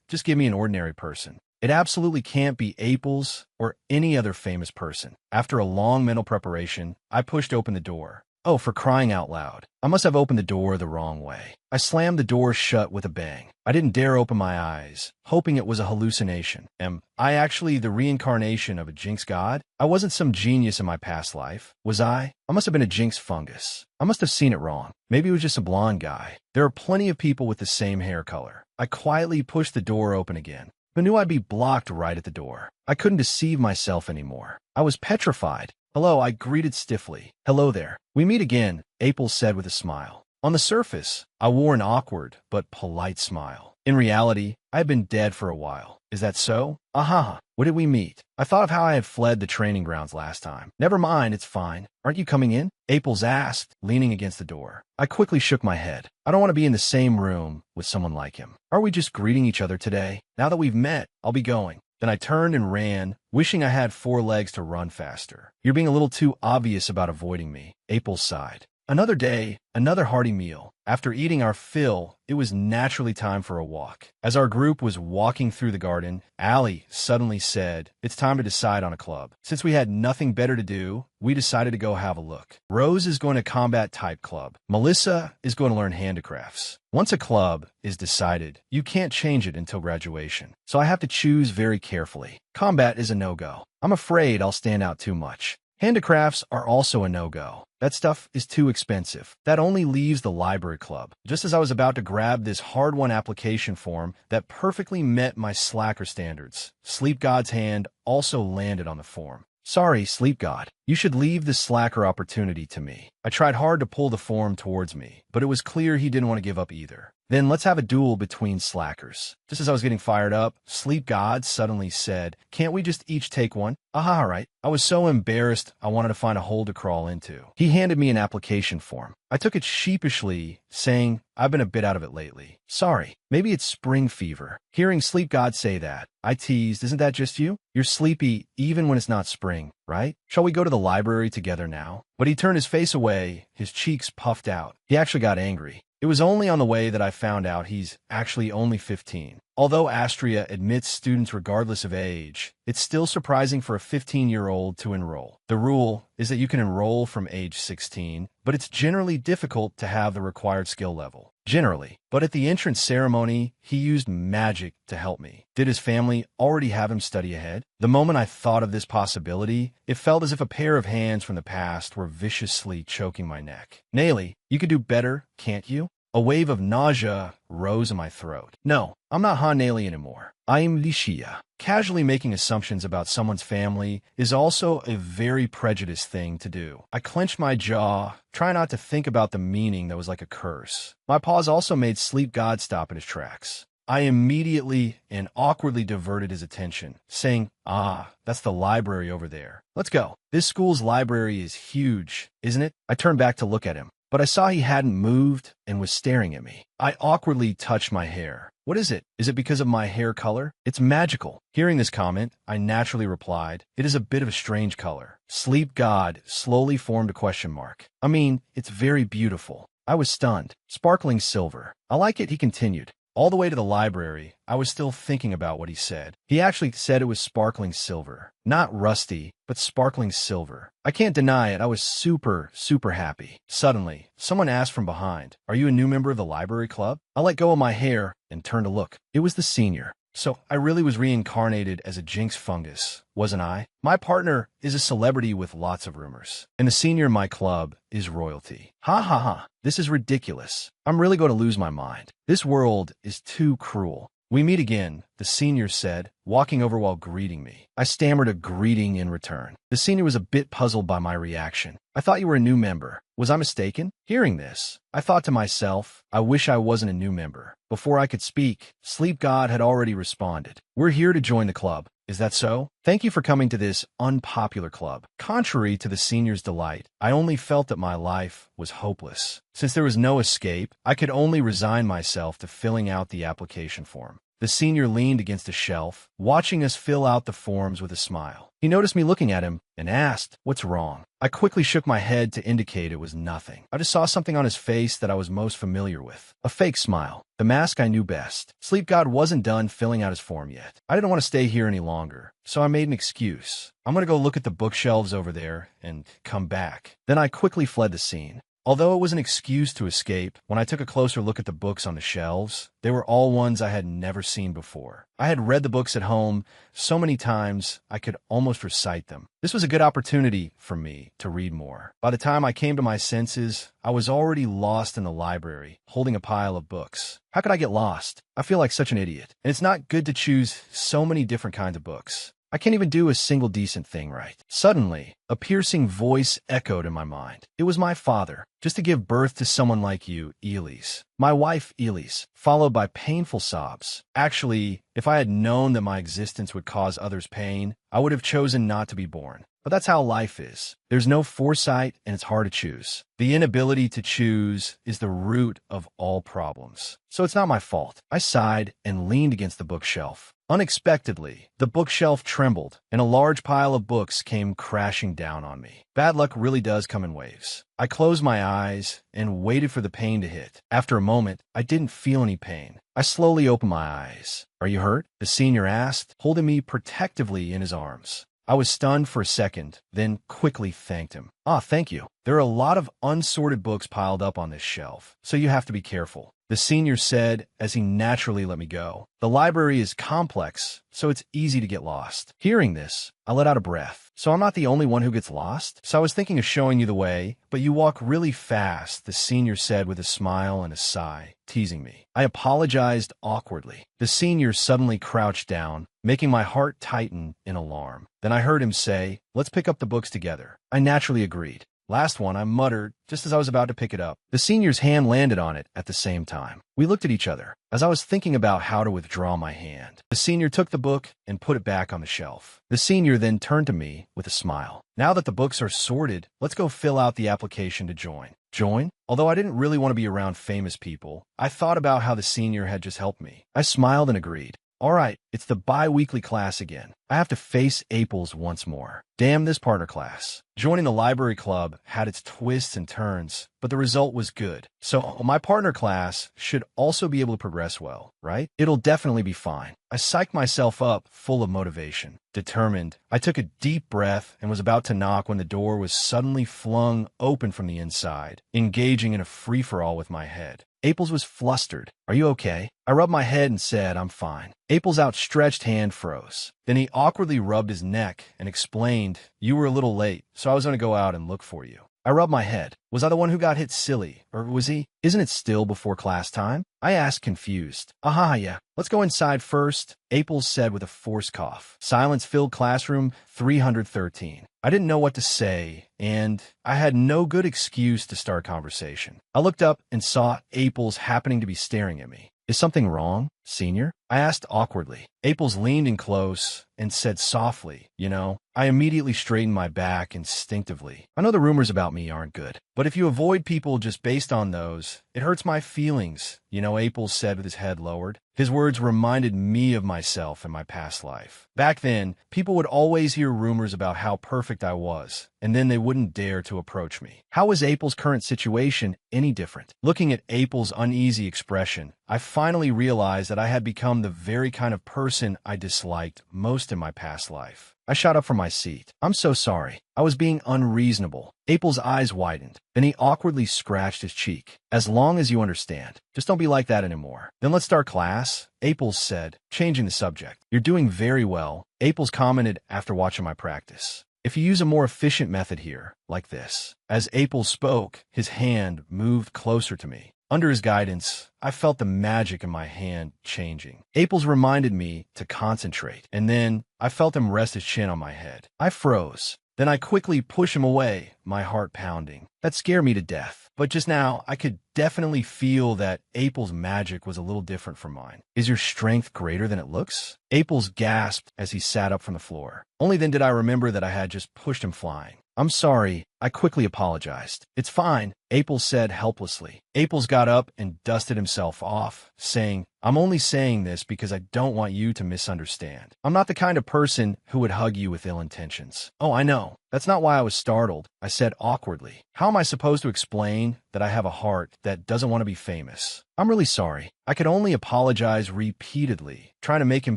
Speaker 1: just give me an ordinary person. It absolutely can't be Aples or any other famous person. After a long mental preparation, I pushed open the door. Oh, for crying out loud. I must have opened the door the wrong way. I slammed the door shut with a bang. I didn't dare open my eyes, hoping it was a hallucination. Am I actually the reincarnation of a jinx god? I wasn't some genius in my past life, was I? I must have been a jinx fungus. I must have seen it wrong. Maybe it was just a blonde guy. There are plenty of people with the same hair color. I quietly pushed the door open again, but knew I'd be blocked right at the door. I couldn't deceive myself anymore. I was petrified. Hello, I greeted stiffly. Hello there. We meet again, April said with a smile. On the surface, I wore an awkward but polite smile. In reality, I had been dead for a while. Is that so? Aha, where did we meet? I thought of how I had fled the training grounds last time. Never mind, it's fine. Aren't you coming in? Aples asked, leaning against the door. I quickly shook my head. I don't want to be in the same room with someone like him. Are we just greeting each other today? Now that we've met, I'll be going. Then I turned and ran, wishing I had 4 legs to run faster. You're being a little too obvious about avoiding me, Aples sighed. Another day, another hearty meal. After eating our fill, it was naturally time for a walk. As our group was walking through the garden, Allie suddenly said, "It's time to decide on a club." Since we had nothing better to do, we decided to go have a look. Rose is going to combat type club. Melissa is going to learn handicrafts. Once a club is decided, you can't change it until graduation. So I have to choose very carefully. Combat is a no-go. I'm afraid I'll stand out too much. Handicrafts are also a no-go. That stuff is too expensive. That only leaves the library club. Just as I was about to grab this hard-won application form that perfectly met my slacker standards, Sleep God's hand also landed on the form. Sorry, Sleep God. You should leave the slacker opportunity to me. I tried hard to pull the form towards me, but it was clear he didn't want to give up either. Then let's have a duel between slackers. Just as I was getting fired up, Sleep God suddenly said, "Can't we just each take one?" Aha, right. I was so embarrassed I wanted to find a hole to crawl into. He handed me an application form. I took it sheepishly, saying, "I've been a bit out of it lately. Sorry, maybe it's spring fever." Hearing Sleep God say that, I teased, "Isn't that just you? You're sleepy even when it's not spring, right? Shall we go to the library together now?" But he turned his face away, his cheeks puffed out. He actually got angry. It was only on the way that I found out he's actually only 15. Although Astria admits students regardless of age, it's still surprising for a 15-year-old to enroll. The rule is that you can enroll from age 16, but it's generally difficult to have the required skill level. Generally. But at the entrance ceremony, he used magic to help me. Did his family already have him study ahead? The moment I thought of this possibility, it felt as if a pair of hands from the past were viciously choking my neck. Naily, you could do better, can't you? A wave of nausea rose in my throat. No, I'm not Han Naily anymore. I'm Licia. Casually making assumptions about someone's family is also a very prejudiced thing to do. I clenched my jaw, trying not to think about the meaning that was like a curse. My pause also made Sleep God stop in his tracks. I immediately and awkwardly diverted his attention, saying, "Ah, that's the library over there. Let's go. This school's library is huge, isn't it?" I turned back to look at him, but I saw he hadn't moved and was staring at me. I awkwardly touched my hair. "What is it? Is it because of my hair color? It's magical." Hearing this comment, I naturally replied, "It is a bit of a strange color." Sleep God slowly formed a question mark. "I mean, it's very beautiful." I was stunned. "Sparkling silver. I like it," he continued. All the way to the library, I was still thinking about what he said. He actually said it was sparkling silver. Not rusty, but sparkling silver. I can't deny it, I was super happy. Suddenly, someone asked from behind, "Are you a new member of the library club?" I let go of my hair and turned to look. It was the senior. So I really was reincarnated as a jinx fungus, wasn't I? My partner is a celebrity with lots of rumors, and the senior in my club is royalty. Ha ha ha, this is ridiculous. I'm really going to lose my mind. This world is too cruel. "We meet again," the senior said, walking over while greeting me. I stammered a greeting in return. The senior was a bit puzzled by my reaction. "I thought you were a new member. Was I mistaken?" Hearing this, I thought to myself, I wish I wasn't a new member. Before I could speak, Sleep God had already responded. "We're here to join the club. Is that so? Thank you for coming to this unpopular club." Contrary to the senior's delight, I only felt that my life was hopeless. Since there was no escape, I could only resign myself to filling out the application form. The senior leaned against a shelf, watching us fill out the forms with a smile. He noticed me looking at him and asked, "What's wrong?" I quickly shook my head to indicate it was nothing. I just saw something on his face that I was most familiar with. A fake smile. The mask I knew best. Sleep God wasn't done filling out his form yet. I didn't want to stay here any longer, so I made an excuse. "I'm going to go look at the bookshelves over there and come back." Then I quickly fled the scene. Although it was an excuse to escape, when I took a closer look at the books on the shelves, they were all ones I had never seen before. I had read the books at home so many times I could almost recite them. This was a good opportunity for me to read more. By the time I came to my senses, I was already lost in the library, holding a pile of books. How could I get lost? I feel like such an idiot. And it's not good to choose so many different kinds of books. I can't even do a single decent thing right. Suddenly, a piercing voice echoed in my mind. It was my father. "Just to give birth to someone like you, Elise." My wife, Elise, followed by painful sobs. Actually, if I had known that my existence would cause others pain, I would have chosen not to be born. But that's how life is. There's no foresight, and it's hard to choose. The inability to choose is the root of all problems. So it's not my fault. I sighed and leaned against the bookshelf. Unexpectedly, the bookshelf trembled, and a large pile of books came crashing down on me. Bad luck really does come in waves. I closed my eyes and waited for the pain to hit. After a moment, I didn't feel any pain. I slowly opened my eyes. "Are you hurt?" the senior asked, holding me protectively in his arms. I was stunned for a second, then quickly thanked him. "Ah, thank you. There are a lot of unsorted books piled up on this shelf, so you have to be careful," the senior said as he naturally let me go. "The library is complex, so it's easy to get lost." Hearing this, I let out a breath. "So I'm not the only one who gets lost?" "So I was thinking of showing you the way, but you walk really fast," the senior said with a smile and a sigh, teasing me. I apologized awkwardly. The senior suddenly crouched down, making my heart tighten in alarm. Then I heard him say, "Let's pick up the books together." I naturally agreed. "Last one," I muttered just as I was about to pick it up. The senior's hand landed on it at the same time. We looked at each other. As I was thinking about how to withdraw my hand, the senior took the book and put it back on the shelf. The senior then turned to me with a smile. "Now that the books are sorted, let's go fill out the application to join." Join? Although I didn't really want to be around famous people, I thought about how the senior had just helped me. I smiled and agreed. All right, it's the bi-weekly class again. I have to face Aples once more. Damn this partner class. Joining the library club had its twists and turns, but the result was good. So my partner class should also be able to progress well, right? It'll definitely be fine. I psyched myself up, full of motivation. Determined, I took a deep breath and was about to knock when the door was suddenly flung open from the inside, engaging in a free-for-all with my head. Aples was flustered. "Are you okay?" I rubbed my head and said, "I'm fine." Aples' outstretched hand froze. Then he awkwardly rubbed his neck and explained, "You were a little late, so I was going to go out and look for you." I rubbed my head. Was I the one who got hit silly, or was he? "Isn't it still before class time?" I asked, confused. "Aha, yeah. Let's go inside first," Aples said with a forced cough. Silence-filled classroom 313. I didn't know what to say, and I had no good excuse to start conversation. I looked up and saw Aples happening to be staring at me. "Is something wrong, senior?" I asked awkwardly. Aples leaned in close and said softly, "You know." I immediately straightened my back instinctively. I know the rumors about me aren't good, but if you avoid people just based on those, it hurts my feelings, Aples said with his head lowered. His words reminded me of myself in my past life. Back then, people would always hear rumors about how perfect I was, and then they wouldn't dare to approach me. How was Aples' current situation any different? Looking at Aples' uneasy expression, I finally realized that I had become the very kind of person I disliked most in my past life. I shot up from my seat. "I'm so sorry. I was being unreasonable." Aples' eyes widened. Then he awkwardly scratched his cheek. "As long as you understand. Just don't be like that anymore." "Then let's start class," Aples said, changing the subject. "You're doing very well," Aples commented after watching my practice. "If you use a more efficient method here, like this." As Aples spoke, his hand moved closer to me. Under his guidance, I felt the magic in my hand changing. Aples reminded me to concentrate, and then I felt him rest his chin on my head. I froze. Then I quickly pushed him away, my heart pounding. That scared me to death. But just now, I could definitely feel that Aples' magic was a little different from mine. "Is your strength greater than it looks?" Aples gasped as he sat up from the floor. Only then did I remember that I had just pushed him flying. I'm sorry. I quickly apologized. It's fine, Aples said helplessly. Aples got up and dusted himself off, saying, I'm only saying this because I don't want you to misunderstand. I'm not the kind of person who would hug you with ill intentions. Oh, I know. That's not why I was startled, I said awkwardly. How am I supposed to explain that I have a heart that doesn't want to be famous? I'm really sorry. I could only apologize repeatedly, trying to make him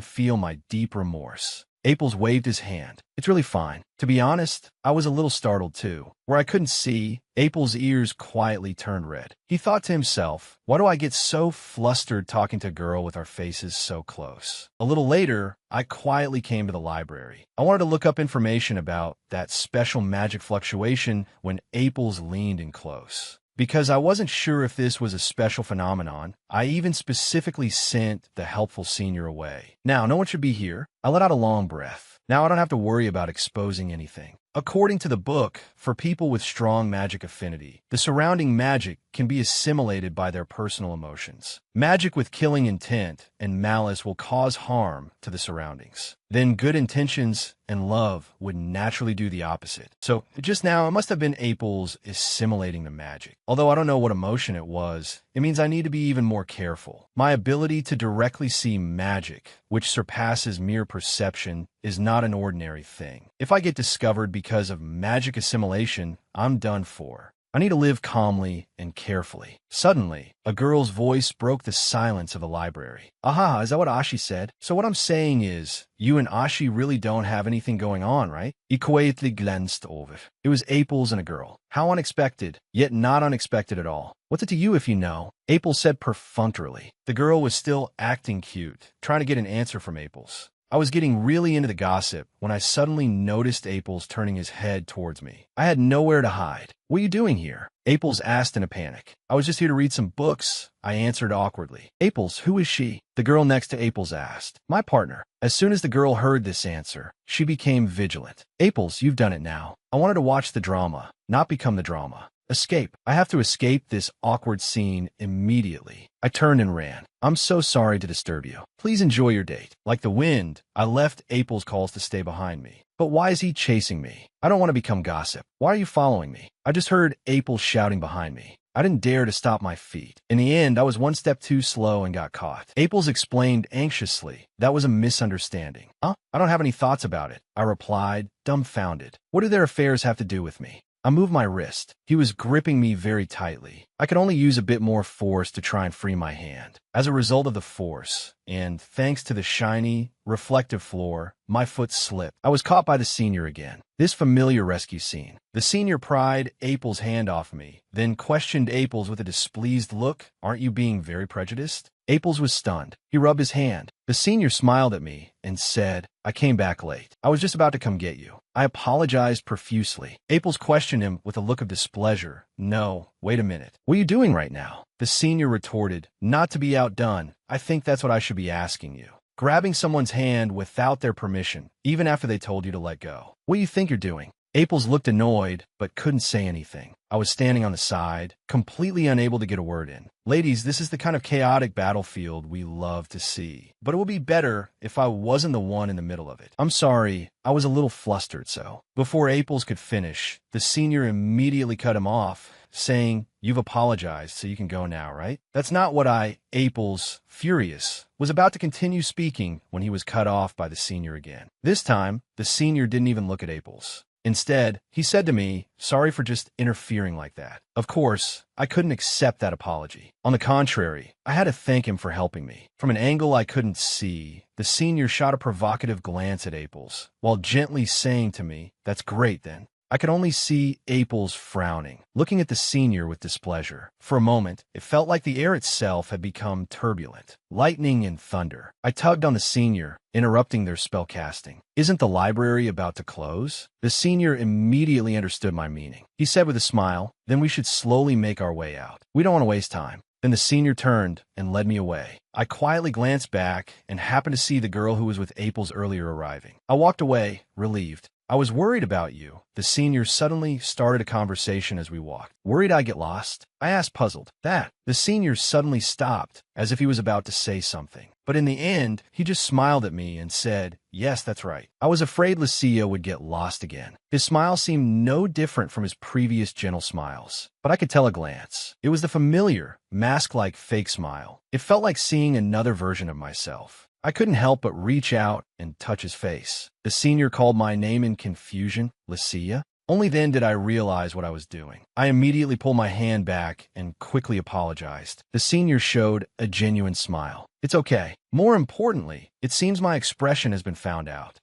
Speaker 1: feel my deep remorse. Aples waved his hand. It's really fine. To be honest, I was a little startled too. Where I couldn't see, Aples' ears quietly turned red. He thought to himself, why do I get so flustered talking to a girl with our faces so close? A little later, I quietly came to the library. I wanted to look up information about that special magic fluctuation when Aples leaned in close. Because I wasn't sure if this was a special phenomenon, I even specifically sent the helpful senior away. Now, no one should be here. I let out a long breath. Now I don't have to worry about exposing anything. According to the book, for people with strong magic affinity, the surrounding magic can be assimilated by their personal emotions. Magic with killing intent and malice will cause harm to the surroundings. Then good intentions and love would naturally do the opposite. So just now, it must have been Aples assimilating the magic. Although I don't know what emotion it was, it means I need to be even more careful. My ability to directly see magic, which surpasses mere perception, is not an ordinary thing. If I get discovered because of magic assimilation, I'm done for. I need to live calmly and carefully. Suddenly, a girl's voice broke the silence of the library. Aha, is that what Ashi said? So what I'm saying is, you and Ashi really don't have anything going on, right? He quietly glanced over. It was Aples and a girl. How unexpected, yet not unexpected at all. What's it to you if you know? Aples said perfunctorily. The girl was still acting cute, trying to get an answer from Aples. I was getting really into the gossip when I suddenly noticed Aples turning his head towards me. I had nowhere to hide. What are you doing here? Aples asked in a panic. I was just here to read some books, I answered awkwardly. Aples, who is she? The girl next to Aples asked. My partner. As soon as the girl heard this answer, she became vigilant. Aples, you've done it now. I wanted to watch the drama, not become the drama. Escape. I have to escape this awkward scene immediately. I turned and ran. I'm so sorry to disturb you. Please enjoy your date. Like the wind, I left Aples' calls to stay behind me. But why is he chasing me? I don't want to become gossip. Why are you following me? I just heard Aples shouting behind me. I didn't dare to stop my feet. In the end, I was one step too slow and got caught. Aples explained anxiously. That was a misunderstanding. Huh? I don't have any thoughts about it, I replied, dumbfounded. What do their affairs have to do with me? I moved my wrist. He was gripping me very tightly. I could only use a bit more force to try and free my hand. As a result of the force, and thanks to the shiny, reflective floor, my foot slipped. I was caught by the senior again. This familiar rescue scene. The senior pried Aples' hand off me, then questioned Aples with a displeased look. Aren't you being very prejudiced? Aples was stunned. He rubbed his hand. The senior smiled at me and said, I came back late. I was just about to come get you. I apologized profusely. Aples questioned him with a look of displeasure. No, wait a minute. What are you doing right now? The senior retorted, not to be outdone. I think that's what I should be asking you. Grabbing someone's hand without their permission, even after they told you to let go. What do you think you're doing? Aples looked annoyed, but couldn't say anything. I was standing on the side, completely unable to get a word in. Ladies, this is the kind of chaotic battlefield we love to see. But it would be better if I wasn't the one in the middle of it. I'm sorry, I was a little flustered, so. Before Aples could finish, the senior immediately cut him off, saying, you've apologized, so you can go now, right? That's not what Aples, furious, was about to continue speaking when he was cut off by the senior again. This time, the senior didn't even look at Aples. Instead, he said to me, sorry for just interfering like that. Of course, I couldn't accept that apology. On the contrary, I had to thank him for helping me. From an angle I couldn't see, the senior shot a provocative glance at Aples, while gently saying to me, that's great then. I could only see Aples frowning, looking at the senior with displeasure. For a moment, it felt like the air itself had become turbulent, lightning and thunder. I tugged on the senior, interrupting their spellcasting. Isn't the library about to close? The senior immediately understood my meaning. He said with a smile, then we should slowly make our way out. We don't want to waste time. Then the senior turned and led me away. I quietly glanced back and happened to see the girl who was with Aples earlier arriving. I walked away, relieved. I was worried about you. The senior suddenly started a conversation as we walked. Worried I'd get lost? I asked, puzzled. That. The senior suddenly stopped, as if he was about to say something. But in the end, he just smiled at me and said, yes, that's right. I was afraid Lucia would get lost again. His smile seemed no different from his previous gentle smiles, but I could tell a glance. It was the familiar, mask-like fake smile. It felt like seeing another version of myself. I couldn't help but reach out and touch his face. The senior called my name in confusion, Lucia. Only then did I realize what I was doing. I immediately pulled my hand back and quickly apologized. The senior showed a genuine smile. It's okay. More importantly, it seems my expression has been found out.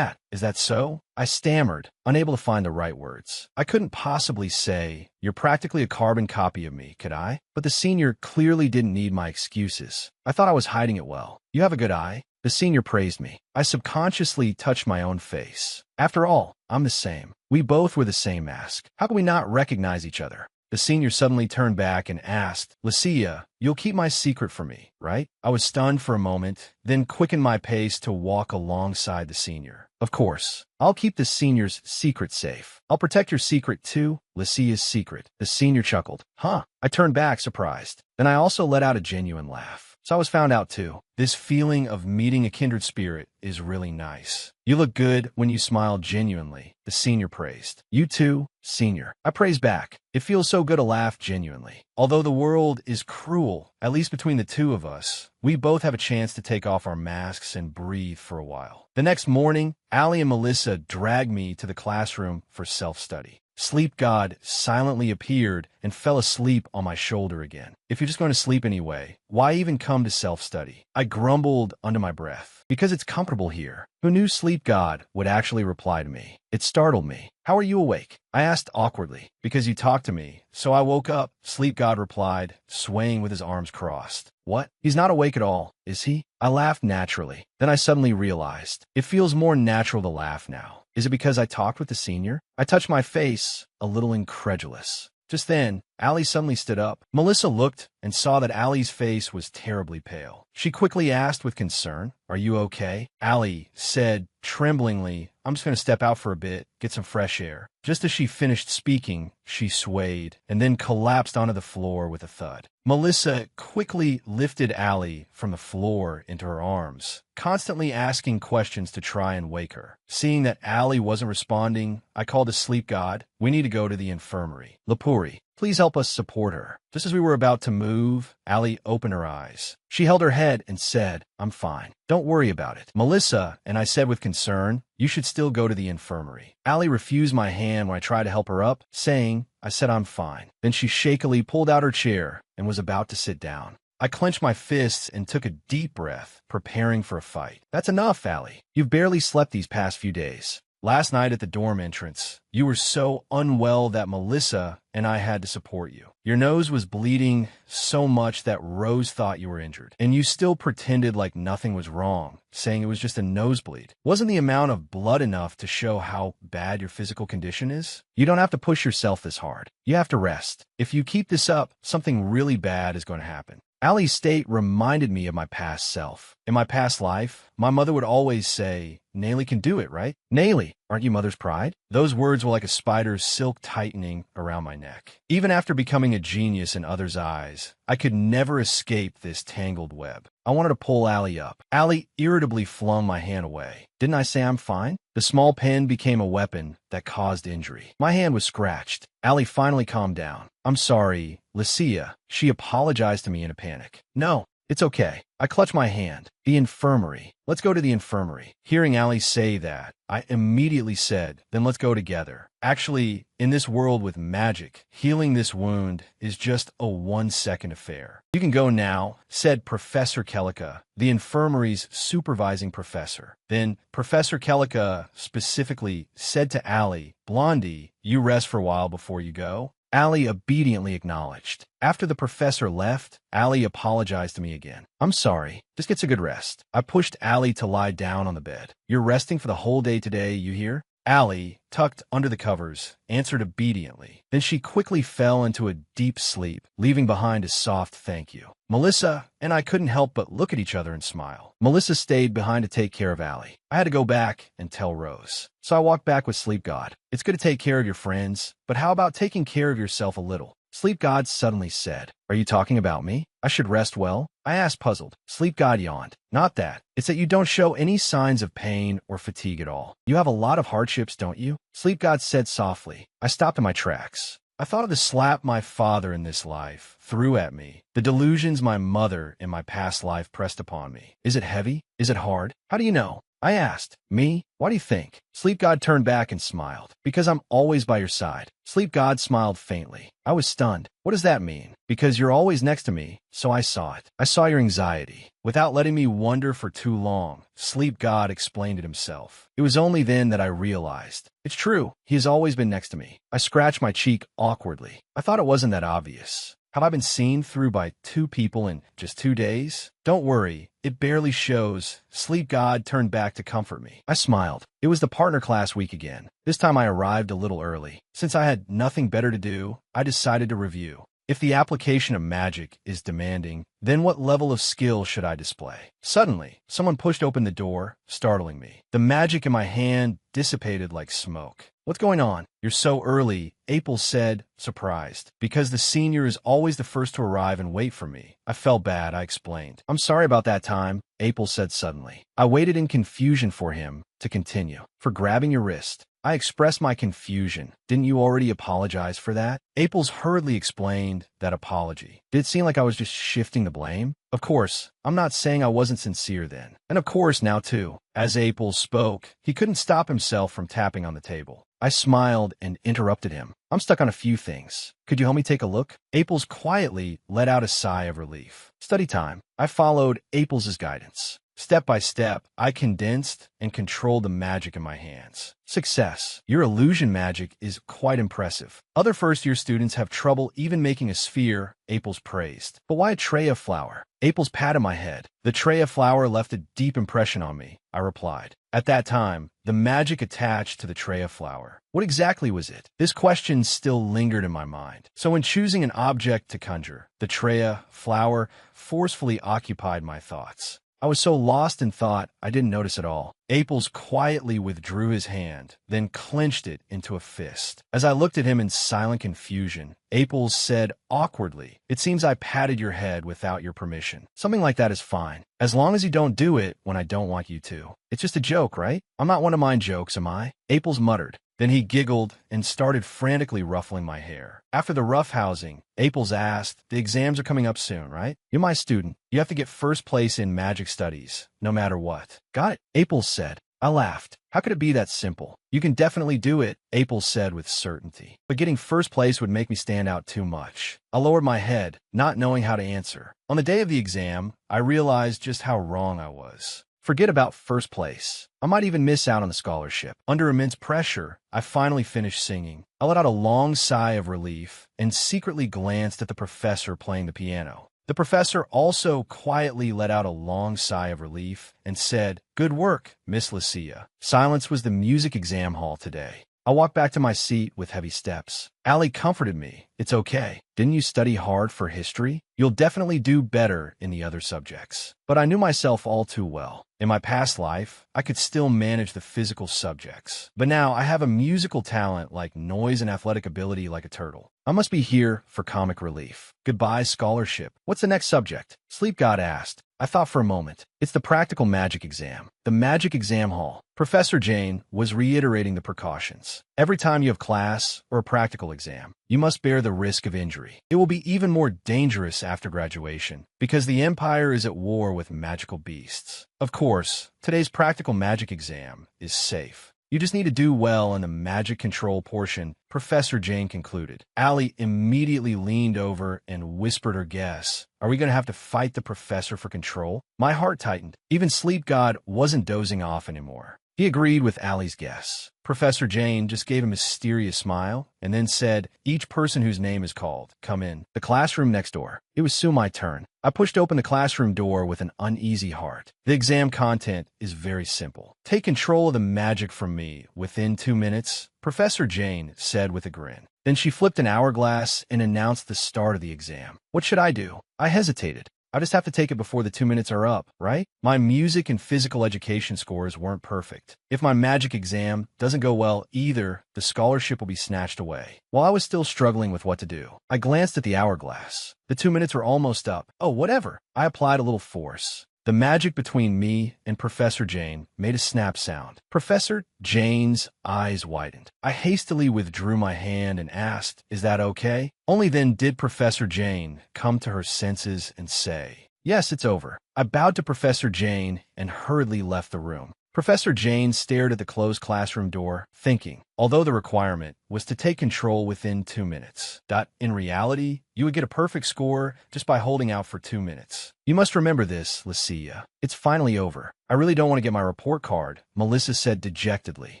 Speaker 1: Is that so? I stammered, unable to find the right words. I couldn't possibly say, you're practically a carbon copy of me, could I? But the senior clearly didn't need my excuses. I thought I was hiding it well. You have a good eye. The senior praised me. I subconsciously touched my own face. After all, I'm the same. We both wear the same mask. How can we not recognize each other? The senior suddenly turned back and asked, Lucia, you'll keep my secret from me, right? I was stunned for a moment, then quickened my pace to walk alongside the senior. Of course. I'll keep the senior's secret safe. I'll protect your secret too, Lucia's secret. The senior chuckled. Huh? I turned back, surprised. Then I also let out a genuine laugh. So I was found out too. This feeling of meeting a kindred spirit is really nice. You look good when you smile genuinely, the senior praised. You too, senior. I praised back. It feels so good to laugh genuinely. Although the world is cruel, at least between the two of us, we both have a chance to take off our masks and breathe for a while. The next morning, Allie and Melissa dragged me to the classroom for self-study. Sleep God silently appeared and fell asleep on my shoulder again. If you're just going to sleep anyway, why even come to self-study? I grumbled under my breath. Because it's comfortable here. Who knew Sleep God would actually reply to me? It startled me. How are you awake? I asked awkwardly. Because you talked to me. So I woke up, Sleep God replied, swaying with his arms crossed. What? He's not awake at all, is he? I laughed naturally. Then I suddenly realized. It feels more natural to laugh now. Is it because I talked with the senior? I touched my face, a little incredulous. Just then, Allie suddenly stood up. Melissa looked and saw that Allie's face was terribly pale. She quickly asked with concern, "Are you okay?" Allie said tremblingly, "I'm just going to step out for a bit, get some fresh air." Just as she finished speaking, she swayed and then collapsed onto the floor with a thud. Melissa quickly lifted Allie from the floor into her arms, constantly asking questions to try and wake her. Seeing that Allie wasn't responding, I called the sleep god. "We need to go to the infirmary. Lapuri, please help us support her." Just as we were about to move, Allie opened her eyes. She held her head and said, "I'm fine. Don't worry about it." Melissa, and I said with concern, "You should still go to the infirmary." Allie refused my hand when I tried to help her up, saying, I said I'm fine. Then she shakily pulled out her chair and was about to sit down. I clenched my fists and took a deep breath, preparing for a fight. "That's enough, Allie. You've barely slept these past few days. Last night at the dorm entrance, you were so unwell that Melissa and I had to support you. Your nose was bleeding so much that Rose thought you were injured, and you still pretended like nothing was wrong, saying it was just a nosebleed. Wasn't the amount of blood enough to show how bad your physical condition is? You don't have to push yourself this hard. You have to rest. If you keep this up, something really bad is going to happen." Allie's state reminded me of my past self. In my past life, my mother would always say, "Naily can do it, right? Naily, aren't you mother's pride?" Those words were like a spider's silk tightening around my neck. Even after becoming a genius in others' eyes, I could never escape this tangled web. I wanted to pull Allie up. Allie irritably flung my hand away. Didn't I say I'm fine? The small pen became a weapon that caused injury. My hand was scratched. Allie finally calmed down. "I'm sorry, Lucia." She apologized to me in a panic. "No, it's okay." I clutched my hand. "The infirmary. Let's go to the infirmary." Hearing Allie say that, I immediately said, "Then let's go together." Actually, in this world with magic, healing this wound is just a 1-second affair. "You can go now," said Professor Kellica, the infirmary's supervising professor. Then Professor Kellica specifically said to Allie, "Blondie, you rest for a while before you go." Allie obediently acknowledged. After the professor left, Allie apologized to me again. "I'm sorry. Just get a good rest." I pushed Allie to lie down on the bed. "You're resting for the whole day today, you hear?" Allie, tucked under the covers, answered obediently. Then she quickly fell into a deep sleep, leaving behind a soft thank you. Melissa and I couldn't help but look at each other and smile. Melissa stayed behind to take care of Allie. I had to go back and tell Rose. So I walked back with Sleep God. It's good to take care of your friends, but how about taking care of yourself a little? Sleep God suddenly said, "Are you talking about me? I should rest well?" I asked, puzzled. Sleep God yawned. "Not that. It's that you don't show any signs of pain or fatigue at all. You have a lot of hardships, don't you?" Sleep God said softly. I stopped in my tracks. I thought of the slap my father in this life threw at me, the delusions my mother in my past life pressed upon me. Is it heavy? Is it hard? How do you know? I asked. Me? Why do you think? Sleep God turned back and smiled. Because I'm always by your side. Sleep God smiled faintly. I was stunned. What does that mean? Because you're always next to me, so I saw it. I saw your anxiety. Without letting me wonder for too long, Sleep God explained it himself. It was only then that I realized. It's true. He has always been next to me. I scratched my cheek awkwardly. I thought it wasn't that obvious. Have I been seen through by 2 people in just 2 days? Don't worry, it barely shows. Sleep God turned back to comfort me. I smiled. It was the partner class week again. This time I arrived a little early. Since I had nothing better to do, I decided to review. If the application of magic is demanding, then what level of skill should I display? Suddenly, someone pushed open the door, startling me. The magic in my hand dissipated like smoke. What's going on? You're so early, April said, surprised. Because the senior is always the first to arrive and wait for me. I felt bad, I explained. I'm sorry about that time, April said suddenly. I waited in confusion for him to continue. For grabbing your wrist. I expressed my confusion. Didn't you already apologize for that? April's hurriedly explained that apology. Did it seem like I was just shifting the blame? Of course, I'm not saying I wasn't sincere then. And of course now too. As April spoke, he couldn't stop himself from tapping on the table. I smiled and interrupted him. I'm stuck on a few things. Could you help me take a look? April's quietly let out a sigh of relief. Study time. I followed April's guidance. Step by step, I condensed and controlled the magic in my hands. Success. Your illusion magic is quite impressive. Other first-year students have trouble even making a sphere, April's praised. But why a tray of flour? April's patted my head. The tray of flour left a deep impression on me, I replied. At that time, the magic attached to the tray of flour. What exactly was it? This question still lingered in my mind. So when choosing an object to conjure, the tray of flour forcefully occupied my thoughts. I was so lost in thought, I didn't notice at all. April's quietly withdrew his hand, then clenched it into a fist. As I looked at him in silent confusion, April's said awkwardly, "It seems I patted your head without your permission. Something like that is fine, as long as you don't do it when I don't want you to. It's just a joke, right? I'm not one of mine jokes, am I?" April's muttered. Then he giggled and started frantically ruffling my hair. After the roughhousing, April's asked, "The exams are coming up soon, right? You're my student. You have to get first place in magic studies, no matter what." "Got it," April said. I laughed. How could it be that simple? "You can definitely do it," April said with certainty. "But getting first place would make me stand out too much." I lowered my head, not knowing how to answer. On the day of the exam, I realized just how wrong I was. Forget about first place. I might even miss out on the scholarship. Under immense pressure, I finally finished singing. I let out a long sigh of relief and secretly glanced at the professor playing the piano. The professor also quietly let out a long sigh of relief and said, "Good work, Miss Lucia." Silence was the music exam hall today. I walked back to my seat with heavy steps. Allie comforted me. "It's okay. Didn't you study hard for history? You'll definitely do better in the other subjects." But I knew myself all too well. In my past life, I could still manage the physical subjects. But now I have a musical talent like noise and athletic ability like a turtle. I must be here for comic relief. Goodbye, scholarship. What's the next subject? Sleep God asked. I thought for a moment. It's the practical magic exam. The magic exam hall. Professor Jane was reiterating the precautions. Every time you have class or a practical exam, you must bear the risk of injury. It will be even more dangerous after graduation because the Empire is at war with magical beasts. Of course, today's practical magic exam is safe. You just need to do well in the magic control portion, Professor Jane concluded. Allie immediately leaned over and whispered her guess. Are we going to have to fight the professor for control? My heart tightened. Even Sleep God wasn't dozing off anymore. He agreed with Allie's guess. Professor Jane just gave a mysterious smile and then said, "Each person whose name is called, come in. The classroom next door." It was soon my turn. I pushed open the classroom door with an uneasy heart. The exam content is very simple. "Take control of the magic from me within 2 minutes," Professor Jane said with a grin. Then she flipped an hourglass and announced the start of the exam. What should I do? I hesitated. I just have to take it before the 2 minutes are up, right? My music and physical education scores weren't perfect. If my magic exam doesn't go well either, the scholarship will be snatched away. While I was still struggling with what to do, I glanced at the hourglass. The 2 minutes were almost up. Oh, whatever. I applied a little force. The magic between me and Professor Jane made a snap sound. Professor Jane's eyes widened. I hastily withdrew my hand and asked, "Is that okay?" Only then did Professor Jane come to her senses and say, "Yes, it's over." I bowed to Professor Jane and hurriedly left the room. Professor Jane stared at the closed classroom door, thinking, although the requirement was to take control within 2 minutes. In reality, you would get a perfect score just by holding out for 2 minutes. "You must remember this, Lucia. It's finally over. I really don't want to get my report card," Melissa said dejectedly.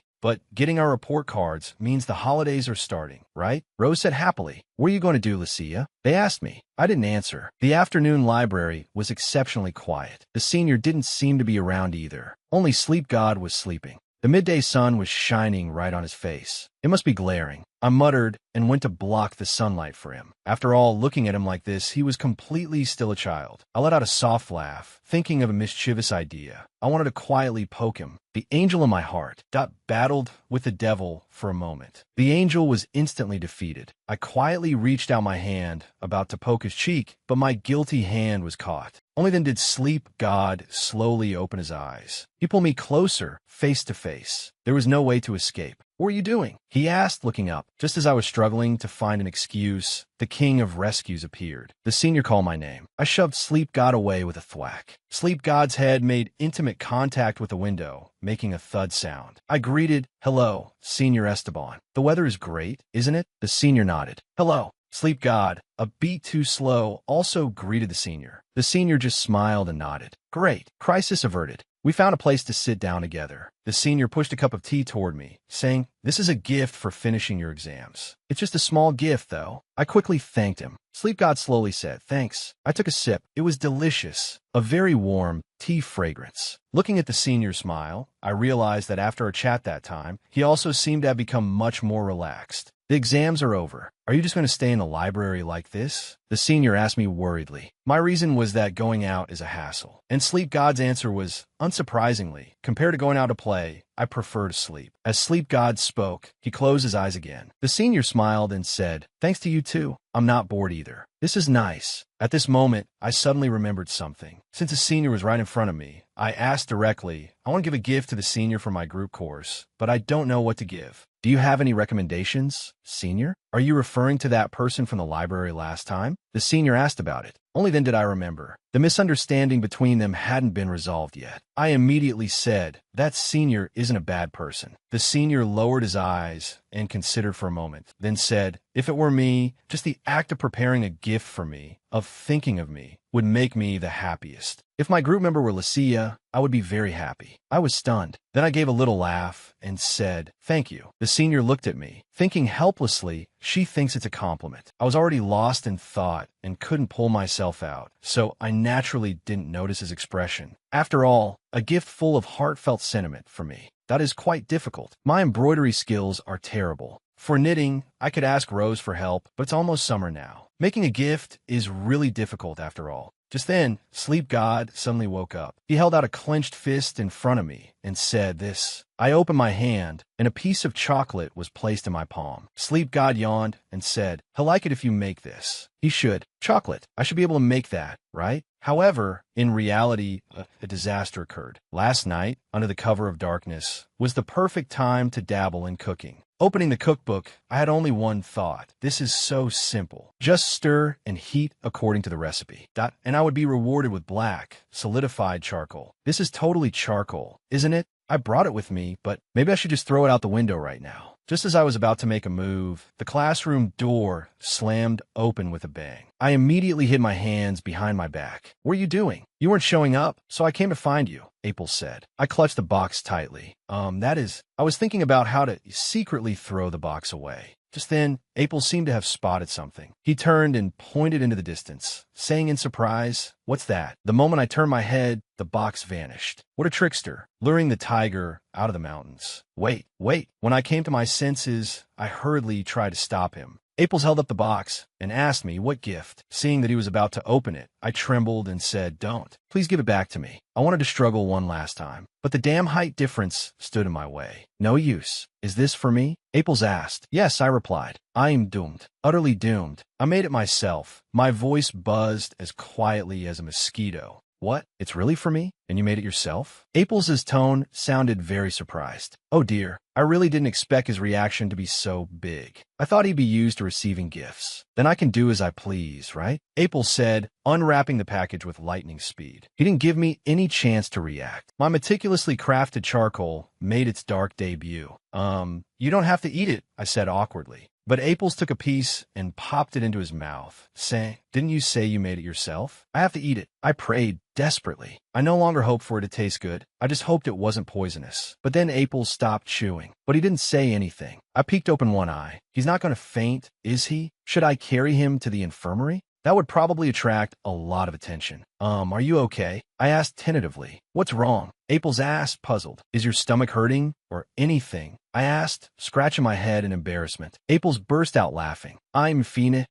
Speaker 1: "But getting our report cards means the holidays are starting, right?" Rose said happily. "What are you going to do, Lucia?" They asked me. I didn't answer. The afternoon library was exceptionally quiet. The senior didn't seem to be around either. Only Sleep God was sleeping. The midday sun was shining right on his face. It must be glaring. I muttered and went to block the sunlight for him. After all, looking at him like this, he was completely still a child. I let out a soft laugh, thinking of a mischievous idea. I wanted to quietly poke him. The angel in my heart battled with the devil for a moment. The angel was instantly defeated. I quietly reached out my hand, about to poke his cheek, but my guilty hand was caught. Only then did Sleep God slowly open his eyes. He pulled me closer, face to face. There was no way to escape. "What are you doing?" he asked, looking up. Just as I was struggling to find an excuse, the king of rescues appeared. The senior called my name. I shoved Sleep God away with a thwack. Sleep God's head made intimate contact with the window, making a thud sound. I greeted, "Hello, Senior Esteban. The weather is great, isn't it?" The senior nodded. "Hello." Sleep God, a beat too slow, also greeted the senior. The senior just smiled and nodded. "Great. Crisis averted." We found a place to sit down together. The senior pushed a cup of tea toward me, saying, "This is a gift for finishing your exams." "It's just a small gift, though." I quickly thanked him. Sleep God slowly said, "Thanks." I took a sip. It was delicious, a very warm tea fragrance. Looking at the senior's smile, I realized that after our chat that time, he also seemed to have become much more relaxed. "The exams are over. Are you just going to stay in the library like this?" The senior asked me worriedly. My reason was that going out is a hassle. And Sleep God's answer was, unsurprisingly, compared to going out to play, I prefer to sleep. As Sleep God spoke, he closed his eyes again. The senior smiled and said, "Thanks to you too. I'm not bored either. This is nice." At this moment, I suddenly remembered something. Since the senior was right in front of me, I asked directly, "I want to give a gift to the senior for my group course, but I don't know what to give. Do you have any recommendations, senior?" "Are you referring to that person from the library last time?" The senior asked about it. Only then did I remember. The misunderstanding between them hadn't been resolved yet. I immediately said, "That senior isn't a bad person." The senior lowered his eyes and considered for a moment, then said, "If it were me, just the act of preparing a gift for me, of thinking of me, would make me the happiest. If my group member were Lucia, I would be very happy." I was stunned. Then I gave a little laugh and said, "Thank you." The senior looked at me, thinking helplessly, she thinks it's a compliment. I was already lost in thought and couldn't pull myself out, so I naturally didn't notice his expression. After all, a gift full of heartfelt sentiment for me, that is quite difficult. My embroidery skills are terrible. For knitting, I could ask Rose for help, but it's almost summer now. Making a gift is really difficult after all. Just then, Sleep God suddenly woke up. He held out a clenched fist in front of me and said this. I opened my hand, and a piece of chocolate was placed in my palm. Sleep God yawned and said, "He'll like it if you make this." He should. Chocolate. I should be able to make that, right? However, in reality, a disaster occurred. Last night, under the cover of darkness, was the perfect time to dabble in cooking. Opening the cookbook, I had only one thought. This is so simple. Just stir and heat according to the recipe. And I would be rewarded with black, solidified charcoal. This is totally charcoal, isn't it? I brought it with me, but maybe I should just throw it out the window right now. Just as I was about to make a move, the classroom door slammed open with a bang. I immediately hid my hands behind my back. What are you doing? You weren't showing up, so I came to find you, April said. I clutched the box tightly. I was thinking about how to secretly throw the box away. Just then, April seemed to have spotted something. He turned and pointed into the distance, saying in surprise, "What's that?" The moment I turned my head, the box vanished. What a trickster, luring the tiger out of the mountains. Wait, wait. When I came to my senses, I hurriedly tried to stop him. Aples held up the box and asked me what gift. Seeing that he was about to open it, I trembled and said, "Don't. Please give it back to me." I wanted to struggle one last time, but the damn height difference stood in my way. No use. Is this for me? Aples asked. Yes, I replied. I am doomed. Utterly doomed. I made it myself. My voice buzzed as quietly as a mosquito. What? It's really for me? And you made it yourself? Aples' tone sounded very surprised. Oh dear, I really didn't expect his reaction to be so big. I thought he'd be used to receiving gifts. Then I can do as I please, right? Aples said, unwrapping the package with lightning speed. He didn't give me any chance to react. My meticulously crafted charcoal made its dark debut. You don't have to eat it, I said awkwardly. But Aples took a piece and popped it into his mouth, saying, "Didn't you say you made it yourself? I have to eat it." I prayed desperately. I no longer hoped for it to taste good. I just hoped it wasn't poisonous. But then Aples stopped chewing. But he didn't say anything. I peeked open one eye. He's not going to faint, is he? Should I carry him to the infirmary? That would probably attract a lot of attention. Are you okay? I asked tentatively. What's wrong? Aples asked, puzzled. Is your stomach hurting? Or anything? I asked, scratching my head in embarrassment. Aples burst out laughing. I'm fine.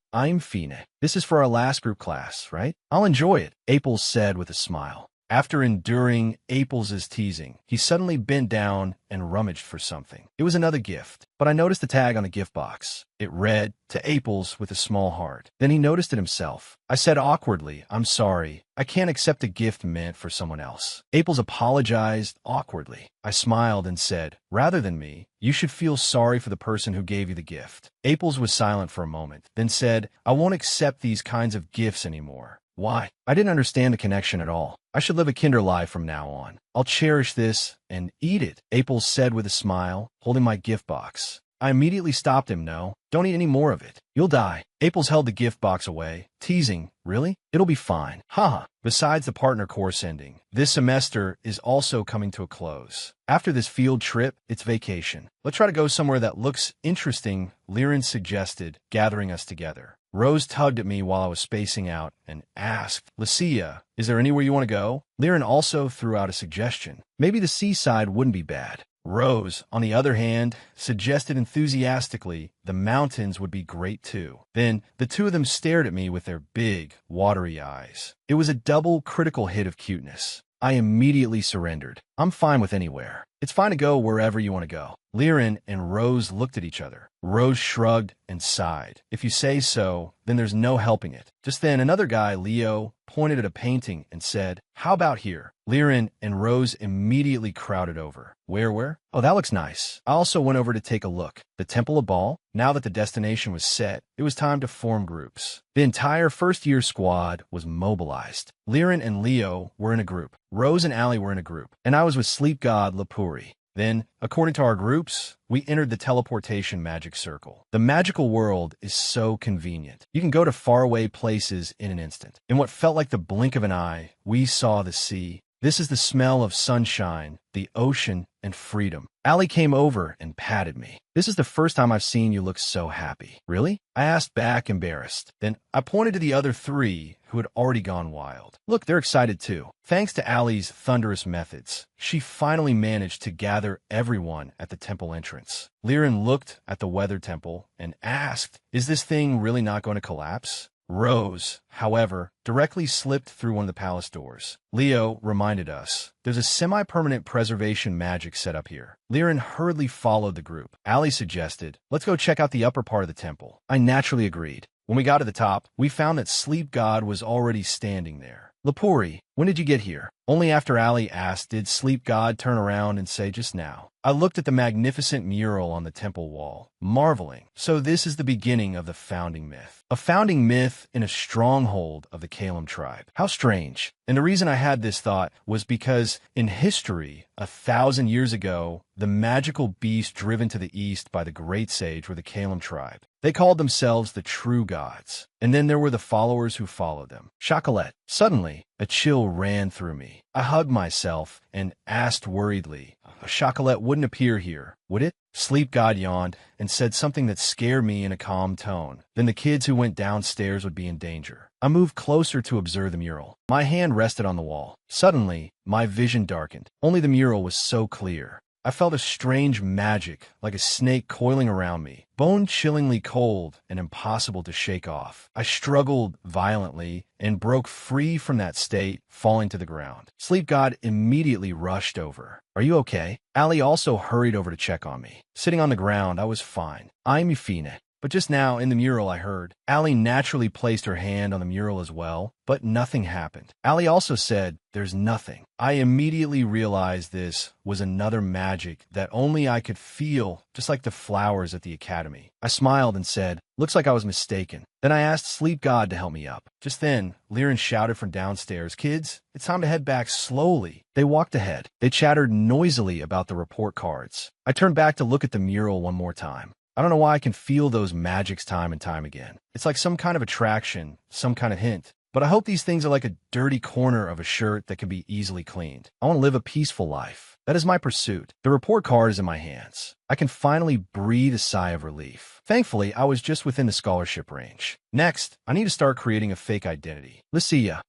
Speaker 1: This is for our last group class, right? I'll enjoy it, Aples said with a smile. After enduring Aples' teasing, he suddenly bent down and rummaged for something. It was another gift, but I noticed the tag on the gift box. It read, "To Aples with a small heart." Then he noticed it himself. I said awkwardly, "I'm sorry. I can't accept a gift meant for someone else." Aples apologized awkwardly. I smiled and said, "Rather than me, you should feel sorry for the person who gave you the gift." Aples was silent for a moment, then said, "I won't accept these kinds of gifts anymore." Why? I didn't understand the connection at all. I should live a kinder life from now on. I'll cherish this and eat it, Aples said with a smile, holding my gift box. I immediately stopped him. No, don't eat any more of it. You'll die. Aples held the gift box away, teasing, really? It'll be fine. Haha. Besides the partner course ending, this semester is also coming to a close. After this field trip, it's vacation. Let's try to go somewhere that looks interesting, Liren suggested, gathering us together. Rose tugged at me while I was spacing out and asked, Lucia, is there anywhere you want to go? Liren also threw out a suggestion. Maybe the seaside wouldn't be bad. Rose, on the other hand, suggested enthusiastically the mountains would be great too. Then the two of them stared at me with their big, watery eyes. It was a double critical hit of cuteness. I immediately surrendered. I'm fine with anywhere. It's fine to go wherever you want to go. Liren and Rose looked at each other. Rose shrugged and sighed. If you say so, then there's no helping it. Just then, another guy, Leo, pointed at a painting and said, how about here? Liren and Rose immediately crowded over. Where? Oh, that looks nice. I also went over to take a look. The Temple of Ball? Now that the destination was set, it was time to form groups. The entire first-year squad was mobilized. Liren and Leo were in a group. Rose and Allie were in a group. And I was with sleep god Lapuri. Then, according to our groups, we entered the teleportation magic circle. The magical world is so convenient. You can go to faraway places in an instant. In what felt like the blink of an eye, we saw the sea. This is the smell of sunshine, the ocean, and freedom. Allie came over and patted me. This is the first time I've seen you look so happy. Really? I asked back, embarrassed. Then I pointed to the other three who had already gone wild. Look, they're excited too. Thanks to Allie's thunderous methods, she finally managed to gather everyone at the temple entrance. Liren looked at the weather temple and asked, is this thing really not going to collapse? Rose, however, directly slipped through one of the palace doors. Leo reminded us, there's a semi-permanent preservation magic set up here. Liren hurriedly followed the group. Allie suggested, let's go check out the upper part of the temple. I naturally agreed. When we got to the top, we found that Sleep God was already standing there. Lapuri, When did you get here? Only after Allie asked did Sleep God turn around and say just now. I looked at the magnificent mural on the temple wall, marveling. So this is the beginning of the founding myth. A founding myth in a stronghold of the Kalem tribe. How strange. And the reason I had this thought was because in history, 1,000 years ago, the magical beast driven to the east by the great sage were the Kalem tribe. They called themselves the true gods. And then there were the followers who followed them. Chocolate. Suddenly, a chill ran through me. I hugged myself and asked worriedly, a Chocolate wouldn't appear here, would it? Sleep God yawned and said something that scared me in a calm tone. Then the kids who went downstairs would be in danger. I moved closer to observe the mural. My hand rested on the wall. Suddenly, my vision darkened. Only the mural was so clear. I felt a strange magic, like a snake coiling around me, bone-chillingly cold and impossible to shake off. I struggled violently and broke free from that state, falling to the ground. Sleep God immediately rushed over. Are you okay? Allie also hurried over to check on me. Sitting on the ground, I was fine. I'm Euphine. But just now, in the mural, I heard. Allie naturally placed her hand on the mural as well, but nothing happened. Allie also said, there's nothing. I immediately realized this was another magic that only I could feel, just like the flowers at the academy. I smiled and said, looks like I was mistaken. Then I asked Sleep God to help me up. Just then, Liren shouted from downstairs, kids, it's time to head back slowly. They walked ahead. They chattered noisily about the report cards. I turned back to look at the mural one more time. I don't know why I can feel those magics time and time again. It's like some kind of attraction, some kind of hint. But I hope these things are like a dirty corner of a shirt that can be easily cleaned. I want to live a peaceful life. That is my pursuit. The report card is in my hands. I can finally breathe a sigh of relief. Thankfully, I was just within the scholarship range. Next, I need to start creating a fake identity. Lucia.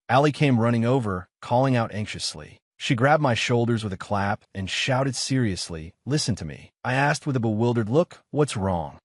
Speaker 1: Allie came running over, calling out anxiously. She grabbed my shoulders with a clap and shouted seriously, listen to me. I asked with a bewildered look, what's wrong?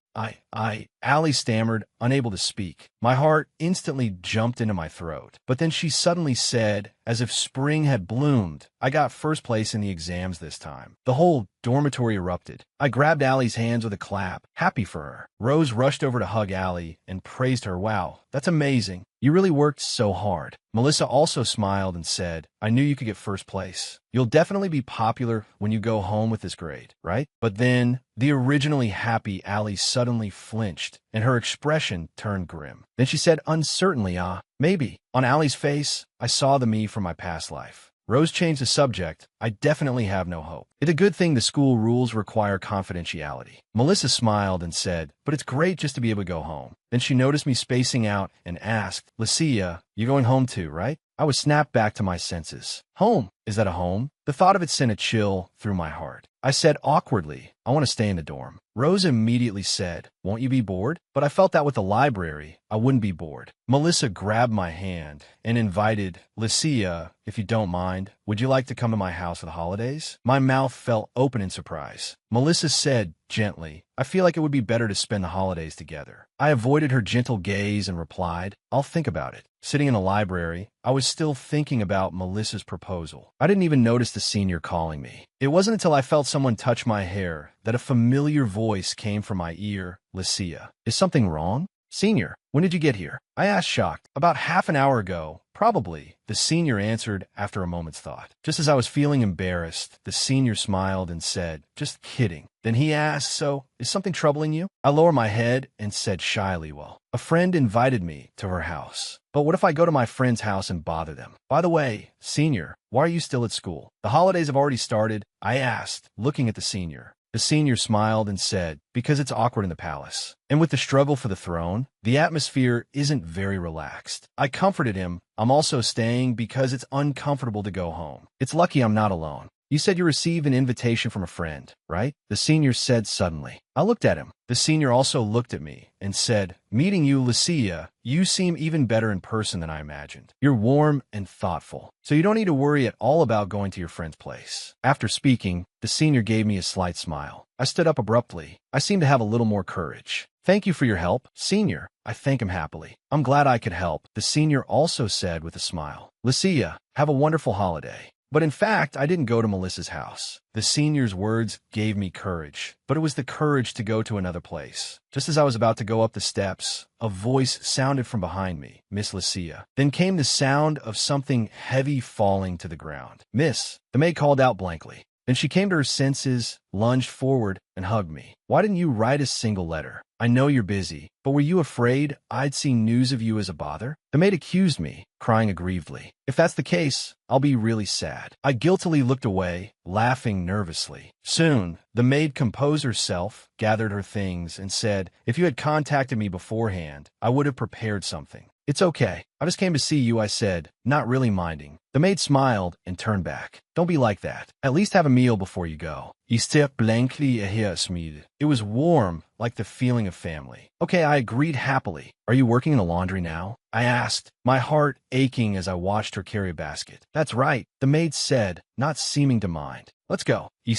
Speaker 1: Allie stammered, unable to speak. My heart instantly jumped into my throat. But then she suddenly said, as if spring had bloomed, I got first place in the exams this time. The whole dormitory erupted. I grabbed Allie's hands with a clap, happy for her. Rose rushed over to hug Allie and praised her. Wow, that's amazing. You really worked so hard. Melissa also smiled and said, I knew you could get first place. You'll definitely be popular when you go home with this grade, right? But then, the originally happy Allie suddenly flinched, and her expression turned grim. Then she said uncertainly, maybe. On Allie's face, I saw the me from my past life. Rose changed the subject. I definitely have no hope. It's a good thing the school rules require confidentiality. Melissa smiled and said, but it's great just to be able to go home. Then she noticed me spacing out and asked, Lucia, you're going home too, right? I was snapped back to my senses. Home? Is that a home? The thought of it sent a chill through my heart. I said awkwardly, I want to stay in the dorm. Rose immediately said, won't you be bored? But I felt that with the library, I wouldn't be bored. Melissa grabbed my hand and invited, Lucia, if you don't mind, would you like to come to my house for the holidays? My mouth fell open in surprise. Melissa said gently, I feel like it would be better to spend the holidays together. I avoided her gentle gaze and replied, I'll think about it. Sitting in the library, I was still thinking about Melissa's proposal. I didn't even notice the senior calling me. It wasn't until I felt someone touch my hair that a familiar voice came from my ear. Lucia, is something wrong? Senior, when did you get here? I asked shocked. About half an hour ago, probably, the senior answered after a moment's thought. Just as I was feeling embarrassed, the senior smiled and said, just kidding. Then he asked, so, is something troubling you? I lowered my head and said shyly, well, a friend invited me to her house. But what if I go to my friend's house and bother them? By the way, senior, why are you still at school? The holidays have already started, I asked, looking at the senior. The senior smiled and said, because it's awkward in the palace. And with the struggle for the throne, the atmosphere isn't very relaxed. I comforted him. I'm also staying because it's uncomfortable to go home. It's lucky I'm not alone. You said you received an invitation from a friend, right? The senior said suddenly. I looked at him. The senior also looked at me and said, meeting you, Lucia, you seem even better in person than I imagined. You're warm and thoughtful, so you don't need to worry at all about going to your friend's place. After speaking, the senior gave me a slight smile. I stood up abruptly. I seemed to have a little more courage. Thank you for your help, senior. I thank him happily. I'm glad I could help, the senior also said with a smile. Lucia, have a wonderful holiday. But in fact, I didn't go to Melissa's house. The senior's words gave me courage, but it was the courage to go to another place. Just as I was about to go up the steps, a voice sounded from behind me, Miss Lucia. Then came the sound of something heavy falling to the ground. Miss, the maid called out blankly. Then she came to her senses, lunged forward, and hugged me. Why didn't you write a single letter? I know you're busy, but were you afraid I'd see news of you as a bother? The maid accused me, crying aggrievedly. If that's the case, I'll be really sad. I guiltily looked away, laughing nervously. Soon, the maid composed herself, gathered her things, and said, if you had contacted me beforehand, I would have prepared something. It's okay. I just came to see you, I said, not really minding. The maid smiled and turned back. Don't be like that. At least have a meal before you go. It was warm, like the feeling of family. Okay, I agreed happily. Are you working in the laundry now? I asked, my heart aching as I watched her carry a basket. That's right, the maid said, not seeming to mind. Let's go. It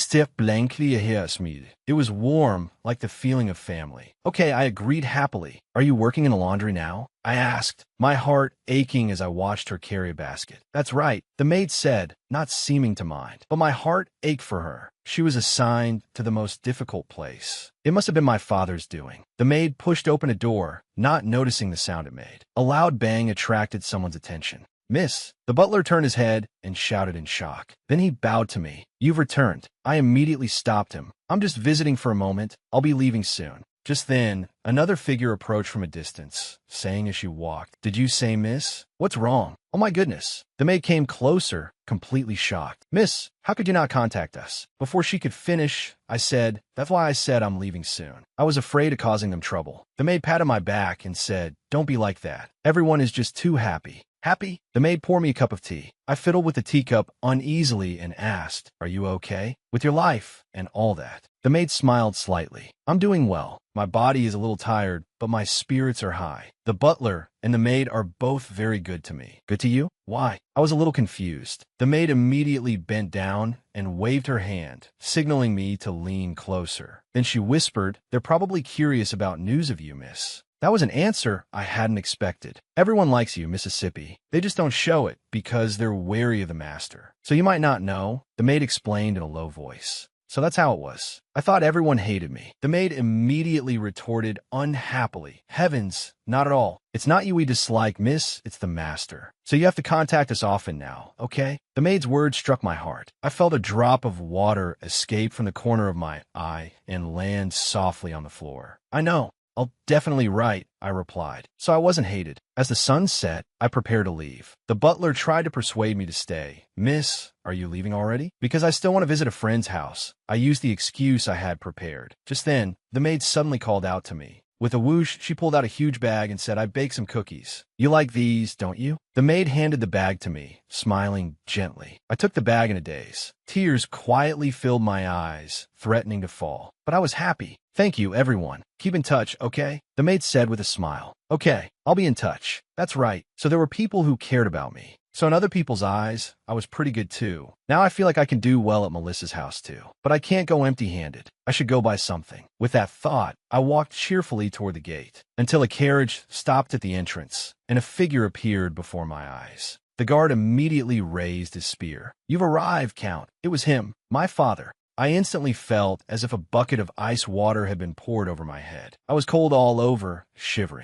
Speaker 1: was warm, like the feeling of family. Okay, I agreed happily. Are you working in the laundry now? I asked, my heart aching as I watched her carry a basket. That's right, the maid said, not seeming to mind. But my heart ached for her. She was assigned to the most difficult place. It must have been my father's doing. The maid pushed open a door, not noticing the sound it made. A loud bang attracted someone's attention. Miss, the butler turned his head and shouted in shock. Then he bowed to me. You've returned. I immediately stopped him. I'm just visiting for a moment. I'll be leaving soon. Just then, another figure approached from a distance, saying as she walked, did you say, miss? What's wrong? Oh my goodness. The maid came closer, completely shocked. Miss, how could you not contact us? Before she could finish, I said, that's why I said I'm leaving soon. I was afraid of causing them trouble. The maid patted my back and said, don't be like that. Everyone is just too happy. Happy? The maid poured me a cup of tea. I fiddled with the teacup uneasily and asked, are you okay? With your life and all that. The maid smiled slightly. I'm doing well. My body is a little tired, but my spirits are high. The butler and the maid are both very good to me. Good to you? Why? I was a little confused. The maid immediately bent down and waved her hand, signaling me to lean closer. Then she whispered, they're probably curious about news of you, miss. That was an answer I hadn't expected. Everyone likes you, Mississippi. They just don't show it because they're wary of the master. So you might not know, the maid explained in a low voice. So that's how it was. I thought everyone hated me. The maid immediately retorted unhappily. Heavens, not at all. It's not you we dislike, miss, it's the master. So you have to contact us often now, okay? The maid's words struck my heart. I felt a drop of water escape from the corner of my eye and land softly on the floor. I know. I'll definitely write, I replied. So I wasn't hated. As the sun set, I prepared to leave. The butler tried to persuade me to stay. Miss, are you leaving already? Because I still want to visit a friend's house. I used the excuse I had prepared. Just then, the maid suddenly called out to me. With a whoosh, she pulled out a huge bag and said, I baked some cookies. You like these, don't you? The maid handed the bag to me, smiling gently. I took the bag in a daze. Tears quietly filled my eyes, threatening to fall. But I was happy. Thank you, everyone. Keep in touch, okay? The maid said with a smile. Okay, I'll be in touch. That's right. So there were people who cared about me. So in other people's eyes, I was pretty good too. Now I feel like I can do well at Melissa's house too. But I can't go empty-handed. I should go buy something. With that thought, I walked cheerfully toward the gate, until a carriage stopped at the entrance, and a figure appeared before my eyes. The guard immediately raised his spear. You've arrived, Count. It was him, my father. I instantly felt as if a bucket of ice water had been poured over my head. I was cold all over, shivering.